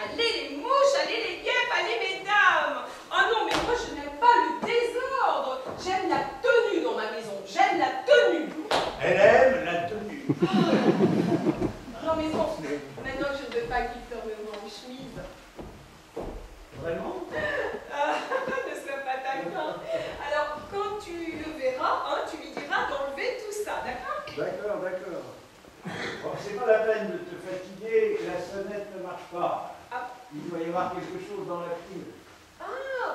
Allez les mouches, allez les guêpes, allez mesdames. Oh non, mais moi je n'aime pas le désordre. J'aime la tenue dans ma maison. J'aime la tenue. Elle aime la tenue. Non mais bon, maintenant je ne veux pas qu'il pleure me voir en chemise. Vraiment? Ne sois pas taquin. Alors, quand tu le verras, hein, tu lui diras d'enlever tout ça, d'accord? D'accord, d'accord. Bon, c'est pas la peine de te fatiguer, la sonnette ne marche pas. Ah. Il doit y avoir quelque chose dans la pile. Ah,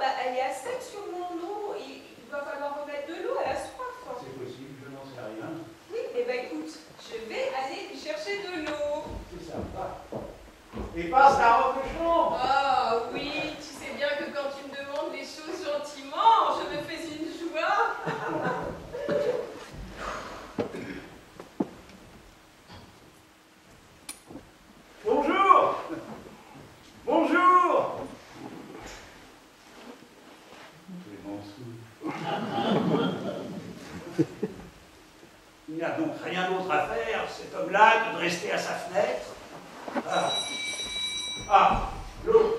bah elle est à sec sur mon eau. Il va falloir remettre de l'eau à la soif. C'est possible, je n'en sais rien. Oui, eh ben écoute, je vais aller lui chercher de l'eau. C'est sympa. Et passe la robe de chambre. Ah oui, tu sais bien que quand tu me demandes les choses gentiment, je me fais une joie. Bonjour. Bonjour. Il n'y a donc rien d'autre à faire, cet homme-là, que de rester à sa fenêtre. Ah, ah, l'eau.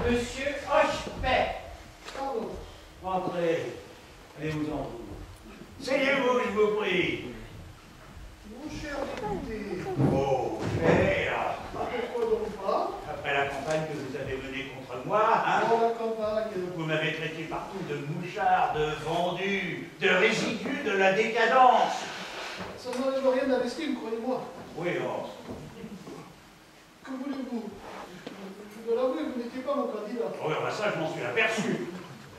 Monsieur Hochepet. Pardon. Entrez. Allez-vous-en. Seyez-vous, je vous prie. Mon cher député. Oh, cher. Pourquoi donc pas? Après la campagne que vous avez menée contre moi, hein, Dans la campagne. vous m'avez traité partout de mouchard, de vendu, de résidu de la décadence. Ça n'enlève rien à l'estime, croyez-moi. Oui, oh. Que voulez-vous? Je dois l'avouer, vous n'étiez pas mon candidat. Oui, bah ça, je m'en suis aperçu.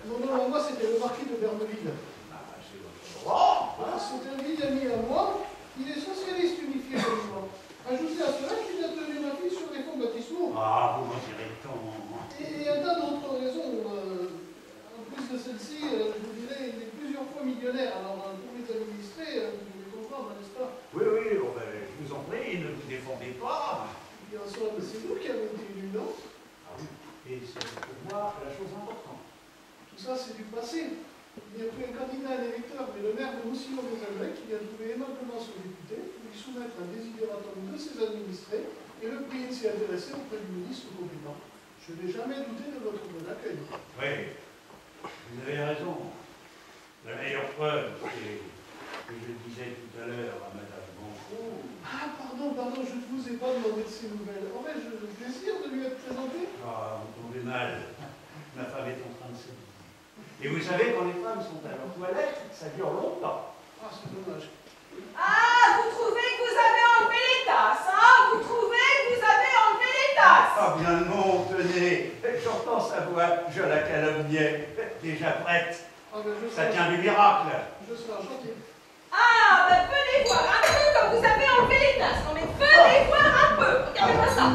Non, non, moi, c'était le marquis de Berneville. Ah, c'est votre droit. Ah, c'est un vieil ami à moi. Il est socialiste unifié, seulement. Ajoutez à cela qu'il a tenu ma fille sur les fonds baptismaux. Ah, vous m'en direz le temps. Et un tas d'autres raisons. En plus de celle-ci, je vous dirais, il est plusieurs fois millionnaire. Alors, pour les administrer, vous devez comprendre, n'est-ce pas? Oui, oui, oh, ben, je vous en prie, ne vous défendez pas. Et en somme, c'est vous qui avez été élu, non? Ah oui, et c'est pour moi la chose importante. Tout ça, c'est du passé. Il n'y a plus un candidat à l'électeur, mais le maire de Roussillon-les-Avecs qui a trouvé aimablement son député pour lui soumettre un désidératum de ses administrés et le prier de s'y intéresser auprès du ministre compétent. Je n'ai jamais douté de votre bon accueil. Oui, vous avez raison. La meilleure preuve, c'est que je disais tout à l'heure à Madame Banco. Ah, pardon, je ne vous ai pas demandé de ces nouvelles. Aurais-je le plaisir de lui être présenté? Ah, vous tombez mal. Ma femme est en train de se dire. Et vous savez, quand les femmes sont à leur toilette, ça dure longtemps. Ah, c'est dommage. Ah, vous trouvez que vous avez enlevé les tasses, hein? Vous trouvez que vous avez enlevé les tasses? Ah bien non, tenez, j'entends sa voix, je la calomniais. Déjà prête. Ah, ben, Ça tient du miracle. Je serai enchanté. Ah, ben venez voir un peu comme vous avez enlevé les tasses. Non mais venez voir un peu. Regardez-moi ça.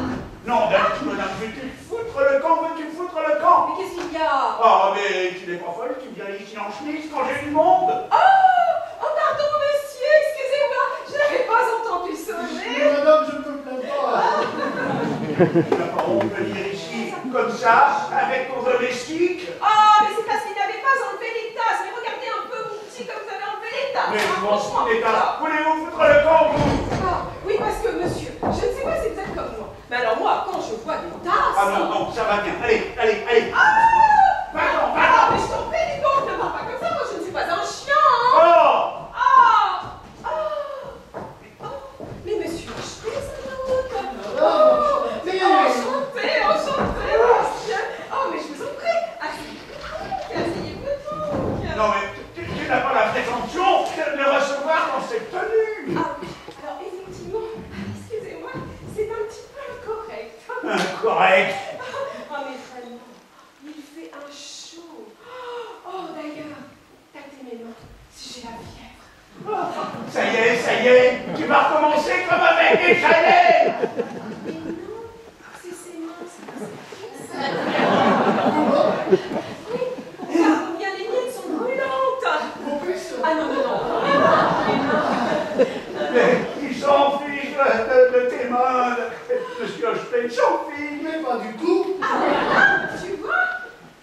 Non, madame, veux-tu foutre le camp? Veux-tu foutre le camp? Mais qu'est-ce qu'il y a? Ah, mais tu n'es pas folle, tu viens ici en chemise quand j'ai du monde. Oh, pardon, monsieur, excusez-moi, je n'avais pas entendu sonner. Mais madame, je ne me plains pas. Tu n'as pas honte de venir ici comme ça, avec ton domestique? Ah, mais c'est parce qu'il n'avait pas enlevé les tasses. Mais regardez un peu, mon petit, comme vous avez enlevé les tasses. Mais hein, je m'en franchement. fous des tasses. Voulez-vous foutre le camp, vous? Ah, oui, parce que monsieur, je ne sais pas si vous êtes comme moi. Mais alors moi, quand je vois des tasses... Ah non, non, ça va bien. Allez, allez, allez. Ah, Va-t'en, ah, va-t'en. mais je t'en prie, dis donc, ne parle pas comme ça. Moi, je ne suis pas un chien. Hein. Oh! Mais monsieur, je fais ça la Oh, mais enchanté, monsieur. Oh, mais je vous en prie. Asseyez-vous donc. Non, mais tu n'as pas la prétention de me recevoir dans cette tenue. Ah, alors effectivement, excusez-moi, c'est un petit peu incorrect. Incorrect. Oh, mais vraiment, il fait un chaud. Oh, d'ailleurs, tâtez mes mains si j'ai la fièvre. Ça y est, tu vas recommencer comme avec des chalets. Mais non, c'est ses mains, c'est pas ses fesses. Oui, pourquoi? Combien les miennes sont brûlantes. Vos cuisses? Ah non, non, non. Mais il s'en fiche de tes mains. Monsieur Hochepet s'en fiche. Mais pas du tout. Tu vois?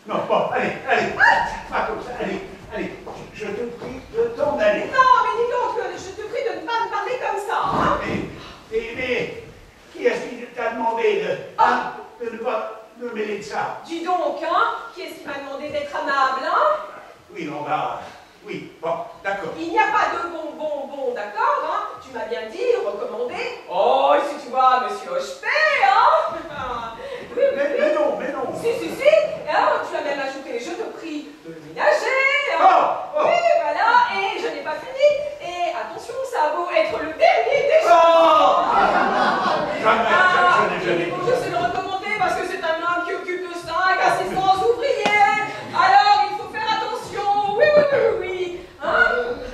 Non, bon, allez, pas comme ça, allez, je te prie de t'en aller. Non, mais dis donc, je te prie de ne pas me parler comme ça, hein? Mais qui est-ce qui t'a demandé de ne pas me mêler de ça? Dis donc, hein? Qui est-ce qui m'a demandé d'être amable, hein? Oui, non, bah, oui, bon, d'accord. Il n'y a pas de bon, d'accord, hein? Tu m'as bien dit, recommandé. Oh, si tu vois, monsieur Hochepé, hein? Oui. Mais non. Si. Hein, tu as même ajouté, je te prie de le ménager. Hein? Oh. Oui, voilà, et je n'ai pas fini. Et attention, ça a beau être le dernier des Oh. Il Jamais. est bon juste de le recommander parce que c'est un homme qui occupe de 5 à 600 ouvriers. Alors, il faut faire attention. Oui. Hein?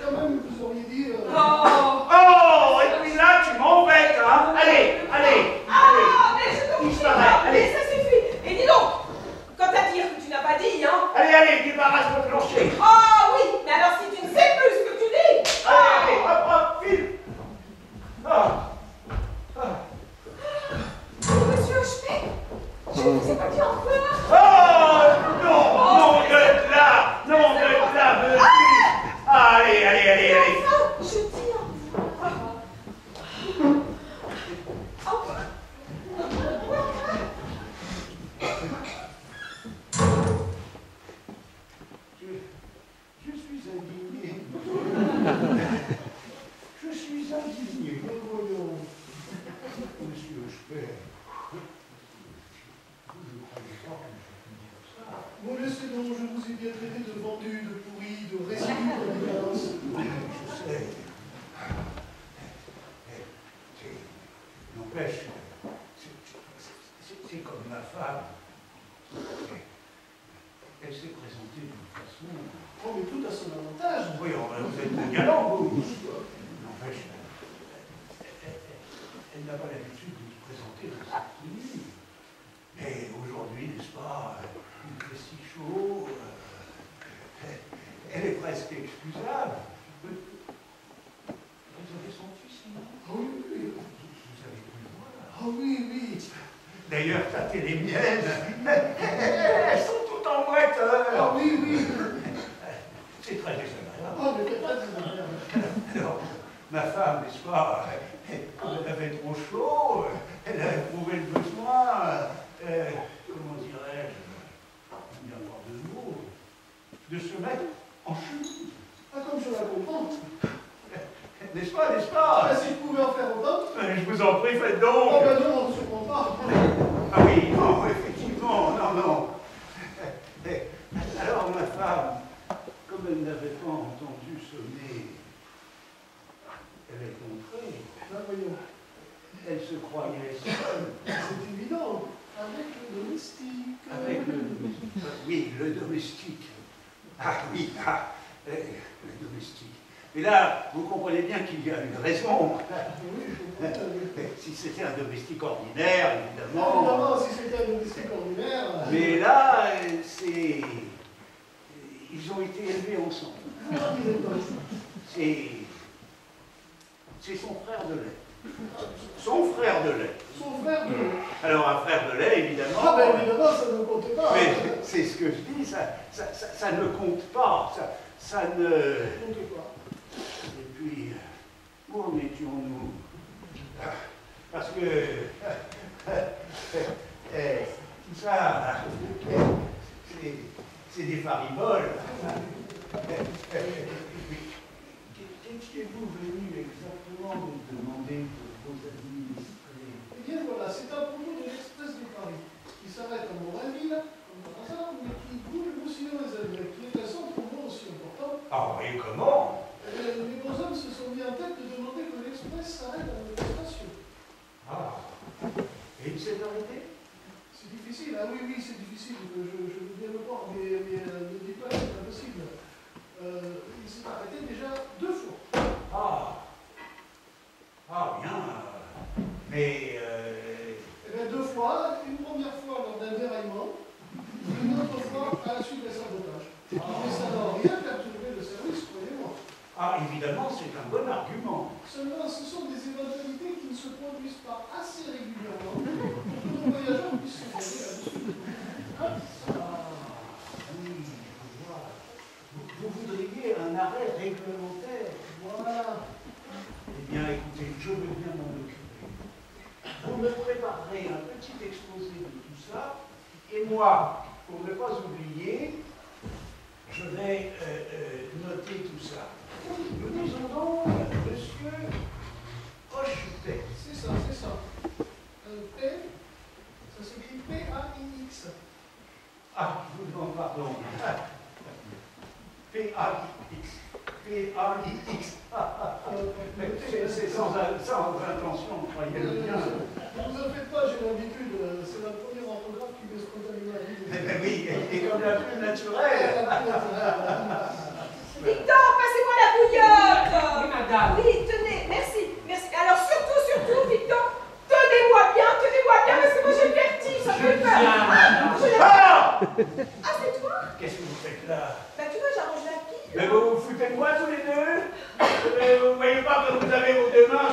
Quand même, vous auriez dit... Oh, et puis là, tu m'embêtes, hein? Allez. Mais je t'en prie, allez. mais ça suffit. Et dis donc, quant à dire que tu n'as pas dit, hein? Allez, débarrasse le plancher. Oh oui, mais alors si tu ne sais plus ce que tu dis. Allez, hop, file. Monsieur Hochepé, je ne vous ai pas dit au revoir. Oh, non, de là, monsieur. Allez. Enfin, je dis au revoir. Au revoir. Je suis indigné. Voyons. Monsieur Hochepé, je ne croyais pas que je puisse dire ça. Bon, laissez donc, je vous ai bien traité de vendu, de pourri, de résidu, de violence. Je sais. N'empêche, c'est comme ma femme. Elle s'est présentée d'une façon... Oh, mais tout à son avantage. Oui, vous êtes mon galant, vous. N'empêche, elle n'a pas l'habitude de se présenter dans cette tenue. Mais aujourd'hui, n'est-ce pas, il fait si chaud, elle est presque excusable. Vous avez son fils, non? Oh, oui. Vous avez pu le voir. Oh, oui. D'ailleurs, tâtez les miennes. Elles sont toutes en moiteur. Oh, oui. C'est très désagréable. Oh, mais c'est pas désagréable. Alors, ma femme, n'est-ce pas, quand elle avait trop chaud, elle a éprouvé le besoin, comment dirais-je, il n'y a pas de mots, de se mettre en chemise. Ah, comme je la comprends. N'est-ce pas? Ah, si vous pouvez en faire autant. Je vous en prie, faites donc. Oh, ben non, on ne se comprend pas. Ah oui, non, effectivement, non. Alors, ma femme, comme elle n'avait pas entendu sonner, elle est entrée. Là, voyons. Elle se croyait seule. C'est évident. Avec le domestique. Avec le domestique. Oui, le domestique. Ah oui, le domestique. Et là, vous comprenez bien qu'il y a une raison. Oui, je comprends. Si c'était un domestique ordinaire, évidemment. Évidemment, si c'était un domestique ordinaire. Mais là, c'est... Ils ont été élevés ensemble. C'est son frère de lait. Son frère de lait. Son frère de lait. Alors, un frère de lait, évidemment. Ah, ben évidemment, ça ne compte pas. Mais c'est ce que je dis, ça ne compte pas. Ça ne... compte pas. Et puis, où en étions-nous? Parce que tout ça, c'est des fariboles. Qu'étiez-vous venu exactement me demander pour vos administrés? Eh bien voilà, c'est un propos de l'Express de Paris, qui s'arrête à Morinville, comme par hasard, mais qui bouge aussi dans les Alpes, qui est un centre moins aussi important. Ah oui, comment? Les bonshommes se sont mis en tête de demander que l'Express s'arrête à notre station. Ah, et il s'est arrêté? C'est difficile, ah oui, c'est difficile, je veux bien le voir, mais ne dis pas que c'est impossible. Il s'est arrêté déjà 2 fois. Ah bien, mais... Eh bien 2 fois, une première fois lors d'un déraillement, une autre fois à la suite d'un sabotage. Mais ça n'a rien perturbé le service, croyez-moi. Ah, évidemment, c'est un bon argument. Seulement, ce sont des éventualités qui ne se produisent pas assez régulièrement pour que nos voyageurs puissent se garer là-dessus. Ah, oui, je vois. Vous voudriez un arrêt réglementaire. Voilà. Eh bien, écoutez, je veux bien m'en occuper. Vous me préparerez un petit exposé de tout ça, et moi, pour ne pas oublier, je vais noter tout ça. Nous disons donc, monsieur Hochepet. C'est ça, c'est ça. P, ça s'écrit P-A-I-X. Ah, je vous demande pardon. P-A-I-X. P-A-I-X. C'est sans intention, croyez-le bien. Ne vous en faites pas, j'ai l'habitude. C'est la première orthographe qui m'est spontanément arrivée. Oui, et comme la plus naturelle. Victor, passez-moi la bouillotte. Oui, madame. Oui, tenez, merci, merci. Alors surtout, Victor, tenez-moi bien, parce que moi j'ai le vertige, ça me fait peur. Ah, c'est toi? Qu'est-ce que vous faites là? Bah tu vois, j'arrange la pile. Mais vous vous foutez de moi tous les deux? Vous voyez pas que vous avez vos deux mains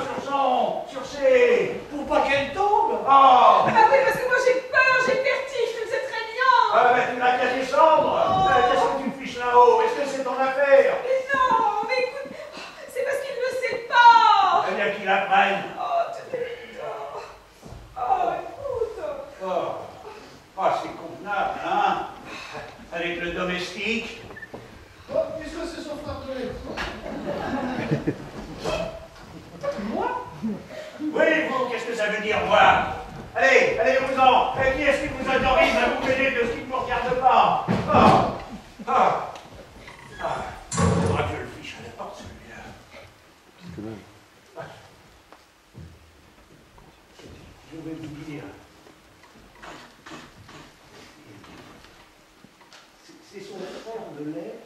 sur ses... Pour pas qu'elle tombe. Oh! Ah oui, parce que moi j'ai peur, j'ai le vertige, tu le sais très bien. Ah, mais tu n'as qu'à descendre. Qu'est-ce que tu fiches là-haut? Est-ce que c'est ton affaire? Mais non, mais écoute, c'est parce qu'il ne sait pas. Eh bien qu'il apprenne. Oh, tenez, Victor. Oh, écoute. Oh, c'est convenable, hein? Avec le domestique. Bon, puisque c'est son frère de lait. Moi? Oui, vous, qu'est-ce que ça veut dire, moi? Allez, allez-vous-en. Qui est-ce qui vous autorise à vous mêler de ce qui ne vous regarde pas? Faudra que je le fiche à la porte, celui-là. Je vais vous dire. C'est son frère de lait.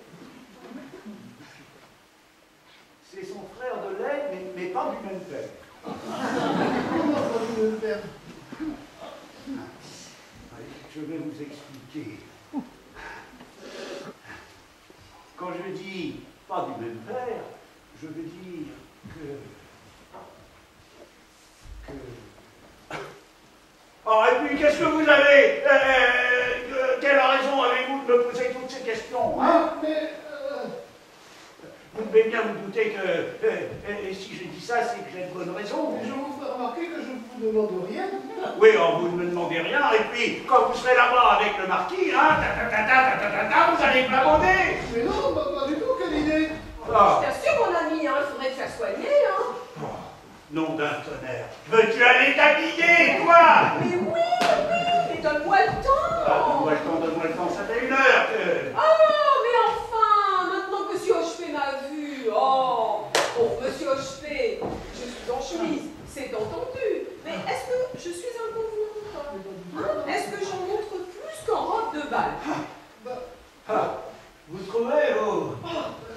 C'est son frère de lait, mais pas du même père. Comment pas du même père? Je vais vous expliquer. Quand je dis pas du même père, je veux dire que... Oh, et puis qu'est-ce que vous avez quelle raison avez-vous de me poser toutes ces questions, hein? Vous devez bien vous douter que si je dis ça, c'est que j'ai de bonnes raisons. Je vous fais remarquer que je ne vous demande rien. Oui, vous ne me demandez rien, et puis quand vous serez là-bas avec le marquis, hein, vous allez clamoder. Mais non, pas du tout, quelle idée. Je t'assure, mon ami, hein, il faudrait te faire soigner, hein. Nom d'un tonnerre. Veux-tu aller t'habiller, toi? Mais oui, mais donne-moi le temps. Donne-moi le temps, ça fait 1 heure que... Oh, mais enfin, maintenant que monsieur Hochepet m'a vu. Oh, bon, monsieur Hochepet, je suis en chemise, c'est entendu. Mais est-ce que je suis inconvenante, hein? Est-ce que j'en montre plus qu'en robe de bal? Vous trouvez, vous?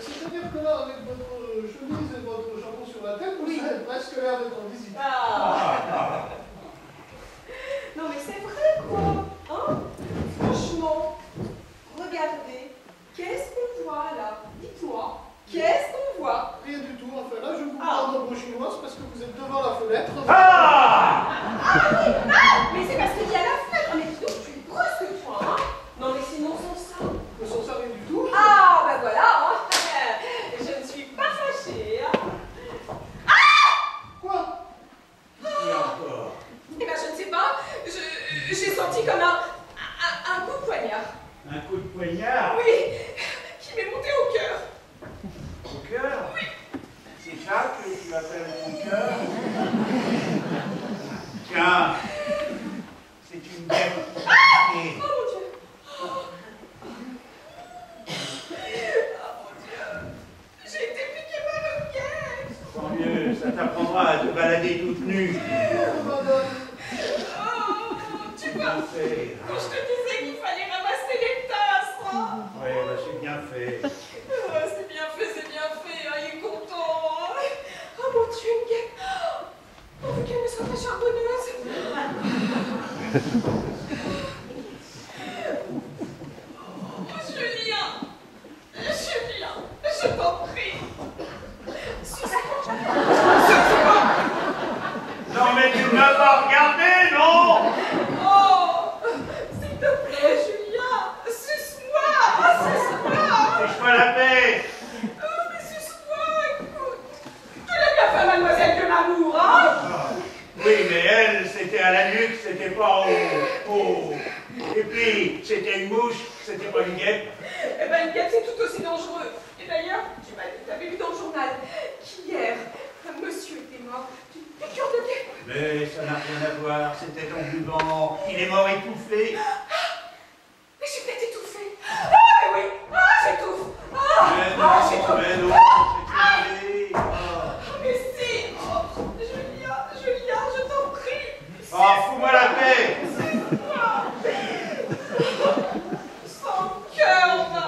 C'est-à-dire que là, avec votre chemise et votre chapeau sur la tête, vous avez presque l'air d'être en visite. Non, mais c'est vrai, quoi. Hein? Franchement, regardez. Qu'est-ce qu'on voit, là? Dites-moi. Qu'est-ce qu'on voit? Rien du tout. Enfin, là, je vous parle en chinoise parce que vous êtes devant la fenêtre. Oui, mais c'est parce qu'il y a la fenêtre. Mais dis donc, tu es brusque, toi, hein? Non, mais sinon, sans ça. Ne s'en sert rien du tout. Ah, ben voilà, hein. Je ne suis pas fâchée, hein. Quoi? Et encore? Eh ben, je ne sais pas. J'ai senti comme un coup de poignard. Un coup de poignard? Oui, qui m'est monté au cœur. Au cœur? Oui. C'est ça que tu appelles ton cœur? Tiens, c'est une belle opportunité. Oh mon Dieu. Oh mon Dieu. J'ai été piquée par le piège. Tant mieux, ça t'apprendra à te balader toute nue. Oh, tu vois, quand je te disais qu'il fallait ramasser les tasses, hein. Oui, bah c'est bien fait. C'est bien fait, hein, il est content. Oh mon Dieu, oh, qu'elle me soit très charbonneuse. Oh, Julien, je t'en prie. puis, c'était une mouche, c'était pas une guêpe. Eh ben, une guêpe, c'est tout aussi dangereux. Et d'ailleurs, tu avais lu dans le journal qu'hier, un monsieur était mort d'une piqûre de guêpe. Mais ça n'a rien à voir, c'était ton vivant. Il est mort étouffé. Mais j'ai peut-être étouffé. Ah, mais oui. Ah, j'étouffe. Ah, j'étouffe. Mais non, c'est étouffé. Mais si. Oh, Julia, je t'en prie. Ah, fous-moi la paix. Sans cœur, va.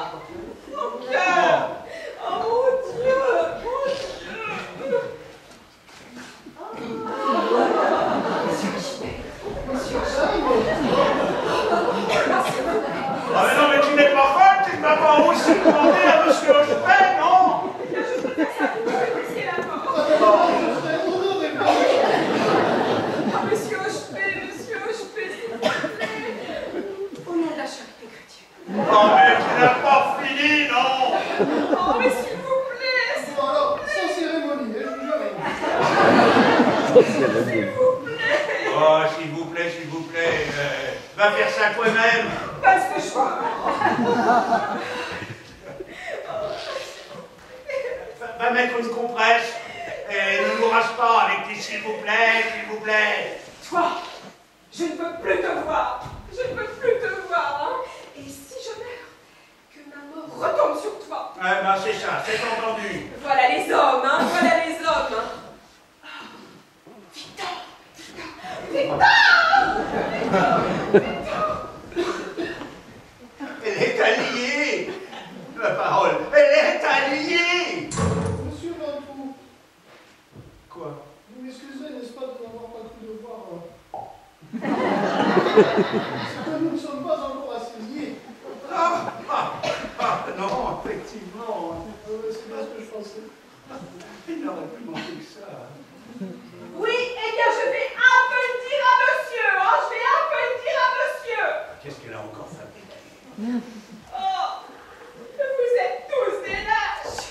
Sans cœur. Oh mon Dieu. Ah mais non, mais tu n'es pas folle, tu ne vas pas aussi demander à monsieur Hochepet, non? Eh bien, je préfère ça, vous pouvez risquer la mort. Ah, monsieur Hochepet, s'il vous plaît. Au nom de la charité chrétienne. Oh mais tu n'as pas fini, non? Oh, mais s'il vous plaît. Bon, alors, sans cérémonie, je vous jure. S'il vous plaît. Oh, s'il vous plaît, va faire ça toi-même. Parce que je vois. Va mettre une compresse et ne nous rase pas avec tes s'il vous plaît. Toi, je ne peux plus te voir. Je ne peux plus te voir. Hein. Et si je meurs, que ma mort retombe sur toi. Ah ben c'est ça, c'est entendu. Voilà les hommes, hein. Voilà les hommes. Victor. Elle est alliée. La parole, elle est alliée. Monsieur Ventoux, Quoi? vous m'excusez, n'est-ce pas, de n'avoir pas pu le voir. C'est que nous ne sommes pas encore assez liés. Non, effectivement. C'est bien ce que je pensais. Il n'aurait plus manqué que ça. Oui, eh bien, je vais un peu le dire à monsieur. Hein. Je vais un peu le dire à monsieur. Qu'est-ce qu'elle a encore fabriqué? Oh, vous êtes tous des lâches.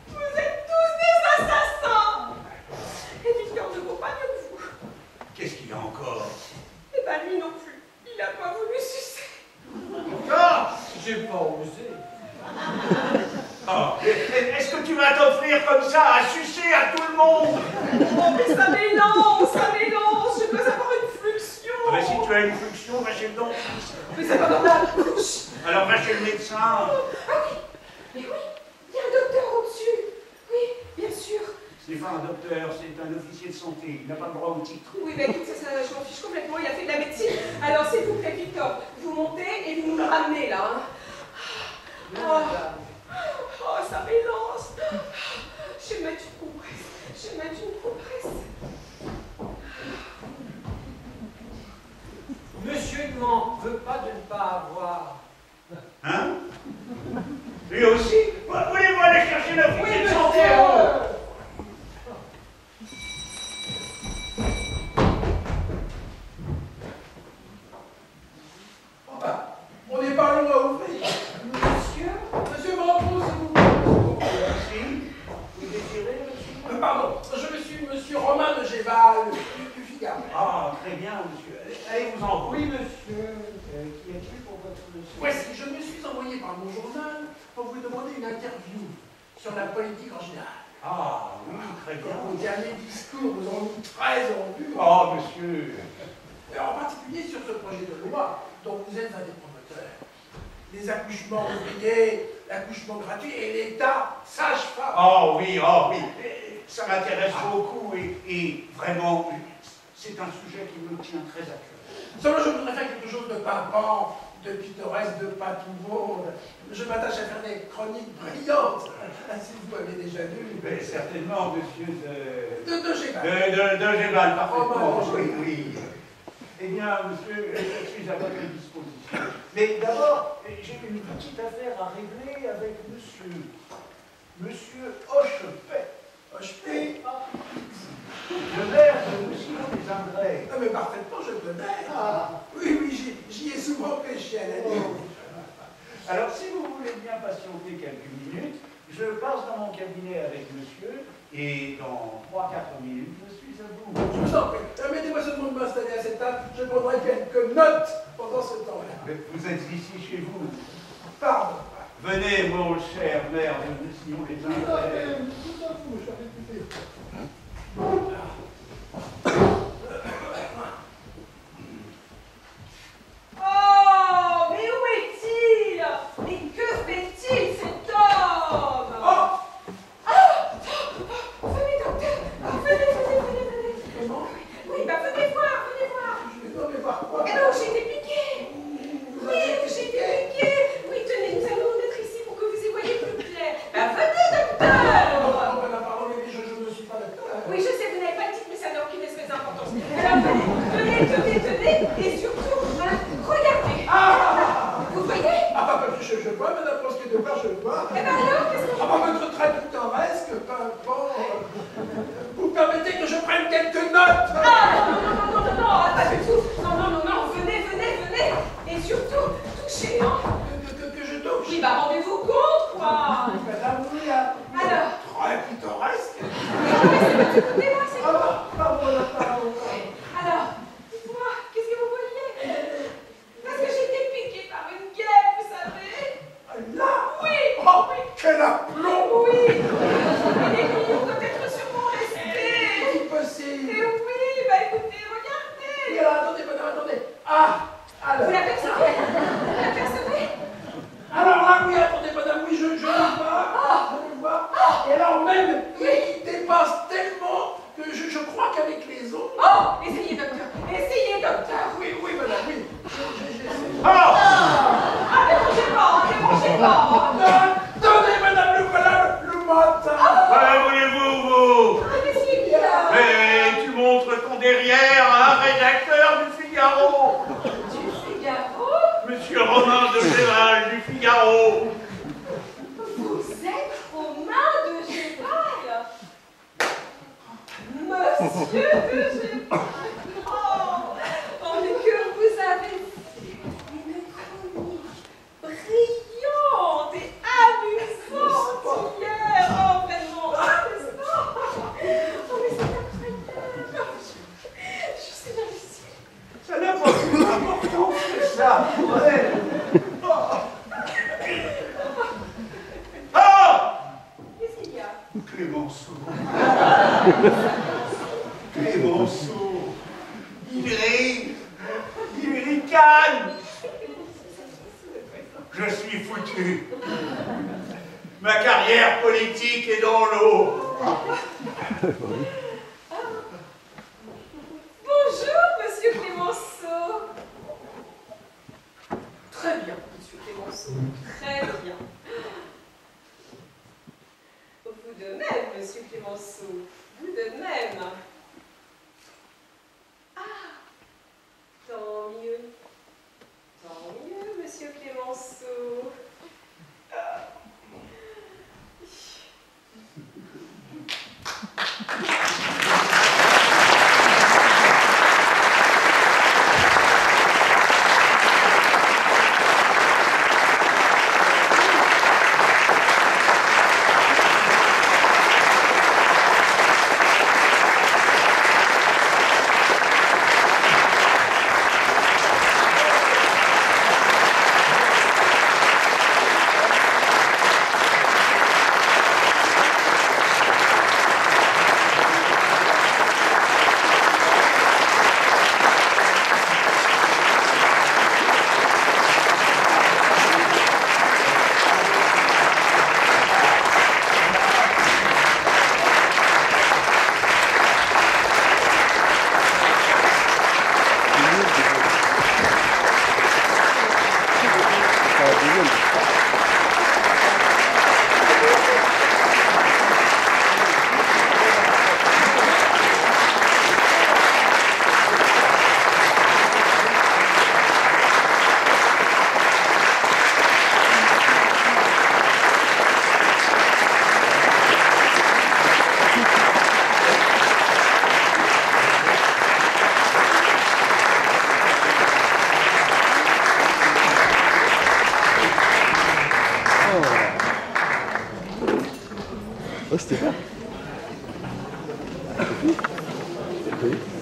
Vous êtes tous des assassins. Et Victor ne vaut pas mieux que vous. Qu'est-ce qu'il y a encore? Eh ben, lui non plus. Il n'a pas voulu sucer. Ah! J'ai pas osé. Oh, est-ce que tu vas t'offrir comme ça à sucer à tout le monde? Oh, mais ça mélange. Je dois avoir une fluxion. Mais si tu as une fluxion, va chez le dentiste. Mais c'est pas dans la bouche. Alors va chez le médecin. Ah oui, mais oui, il y a un docteur au-dessus. Oui, bien sûr. Ce n'est pas un docteur, c'est un officier de santé. Il n'a pas le droit au titre. Oui, mais écoute, ça, je m'en fiche complètement. Il a fait de la médecine. Alors, s'il vous plaît, Victor, vous montez et vous nous le ramenez, là. Hein. Oh, ça mélange. Je vais mettre une compresse. Monsieur ne m'en veut pas de ne pas avoir. Hein? Lui aussi? Voulez-vous aller chercher l'officier de santé? On n'est pas loin à ouvrir. Monsieur Ventoux, s'il vous plaît. Vous désirez, monsieur? Pardon, je suis monsieur Romain de Géval, du Figaro. Ah, très bien, monsieur. Allez-vous-en. Oui, monsieur. Qui êtes-vous pour votre monsieur? Voici, je me suis envoyé par mon journal pour vous demander une interview sur la politique en général. Ah, oui, très bien. Vos derniers discours vous ont mis très en vue. Oh, monsieur. Et en particulier sur ce projet de loi dont vous êtes un des promoteurs. Les accouchements ouvriers, l'accouchement gratuit et l'État sage-femme. Oh oui. Ça m'intéresse beaucoup et vraiment, c'est un sujet qui me tient très à cœur. Seulement, je voudrais faire quelque chose de pimpant, de pittoresque, de pas tout le monde. Je m'attache à faire des chroniques brillantes, si vous avez déjà lu. Mais certainement, monsieur de Géval. De Géval, parfaitement. Oh, oui. Eh bien, monsieur, je suis à votre disposition. Mais d'abord, j'ai une petite affaire à régler avec monsieur Hochepet. Hochepet? Le maire de Mousillon-des-Indrais. Ah, mais parfaitement, je connais. Ah. Oui, j'y ai souvent pêché à la nuit. Alors, si vous voulez bien patienter quelques minutes, je passe dans mon cabinet avec monsieur, et dans 3-4 minutes, je suis à vous. Je vous en prie. Permettez-moi seulement de m'installer à cette table, je prendrai quelques notes pendant ce temps-là. Mais vous êtes ici chez vous. Pardon. Venez, mon cher maire de Sion les Tout à fait, tout à fait, mon cher député. Oh, mais où est-il? Mais que fait-il, cet homme? Oh! Venez, docteur. Venez. Comment? Oui, bah venez voir. Je vais non, mais voir quoi? Eh ben, où j'ai été piqué. Oui, où j'ai été piqué. Oui, tenez, nous allons nous mettre ici pour que vous y voyez plus clair. Bah venez, docteur. Pardon, mais je ne suis pas docteur. Oui, je sais, vous n'avez pas dit, mais ça n'a aucune espèce d'importance. Alors tenez, et surtout, voilà, regardez. Vous voyez? Je vois, madame Posquet de Peur, je vois. Eh ben alors, qu'est-ce que vous... Votre trait pittoresque, pimpant. Vous permettez que je prenne quelques notes? Non, pas du tout. Non, venez. Et surtout, touchez, hein. Que je touche? Oui, bah rendez-vous compte, quoi. Madame, oui, Alors? Très pittoresque. Écoutez-moi, c'est quoi? Pardon. Alors, dites-moi, qu'est-ce que vous vouliez? Parce que j'ai été piquée par une guêpe, vous savez. Là? Oui. Oh, quel aplomb! Oui. Et les millions doivent être sûrement restés. C'est possible. Et oui, bah écoutez, regardez. Oui, alors, attendez, madame, attendez. Alors. Vous l'apercevez? Alors là, oui, attendez, madame, oui, je le vois. Et alors même, il dépasse tellement que je crois qu'avec les autres... Oh, essayez, docteur. Oui, madame, oui. Débranché pas. Donnez, madame, le voilà, le matin. Que voulez-vous, vous? Mais tu montres ton derrière à un rédacteur du Figaro. Monsieur Romain de Géval du Figaro. Vous êtes Romain de Géval? Monsieur de Géval. Oh, mais que vous avez fait une chronique brillante et amusante hier. Oh, vraiment, n'est-ce pas? Oh, mais c'est incroyable. Je suis réussie. Ça n'a pas plus d'importance que ça. Ouais. Qu'est-ce qu'il y a? Clémenceau. Il rit. Il ricane. Je suis foutu. Ma carrière politique est dans l'eau. Bonjour, monsieur Clémenceau. Très bien, monsieur Clémenceau. Très bien. Vous de même, monsieur Clémenceau. Vous de même. Ah, tant mieux. Tant mieux, monsieur Clémenceau. Oh, c'était bien. C'est tout.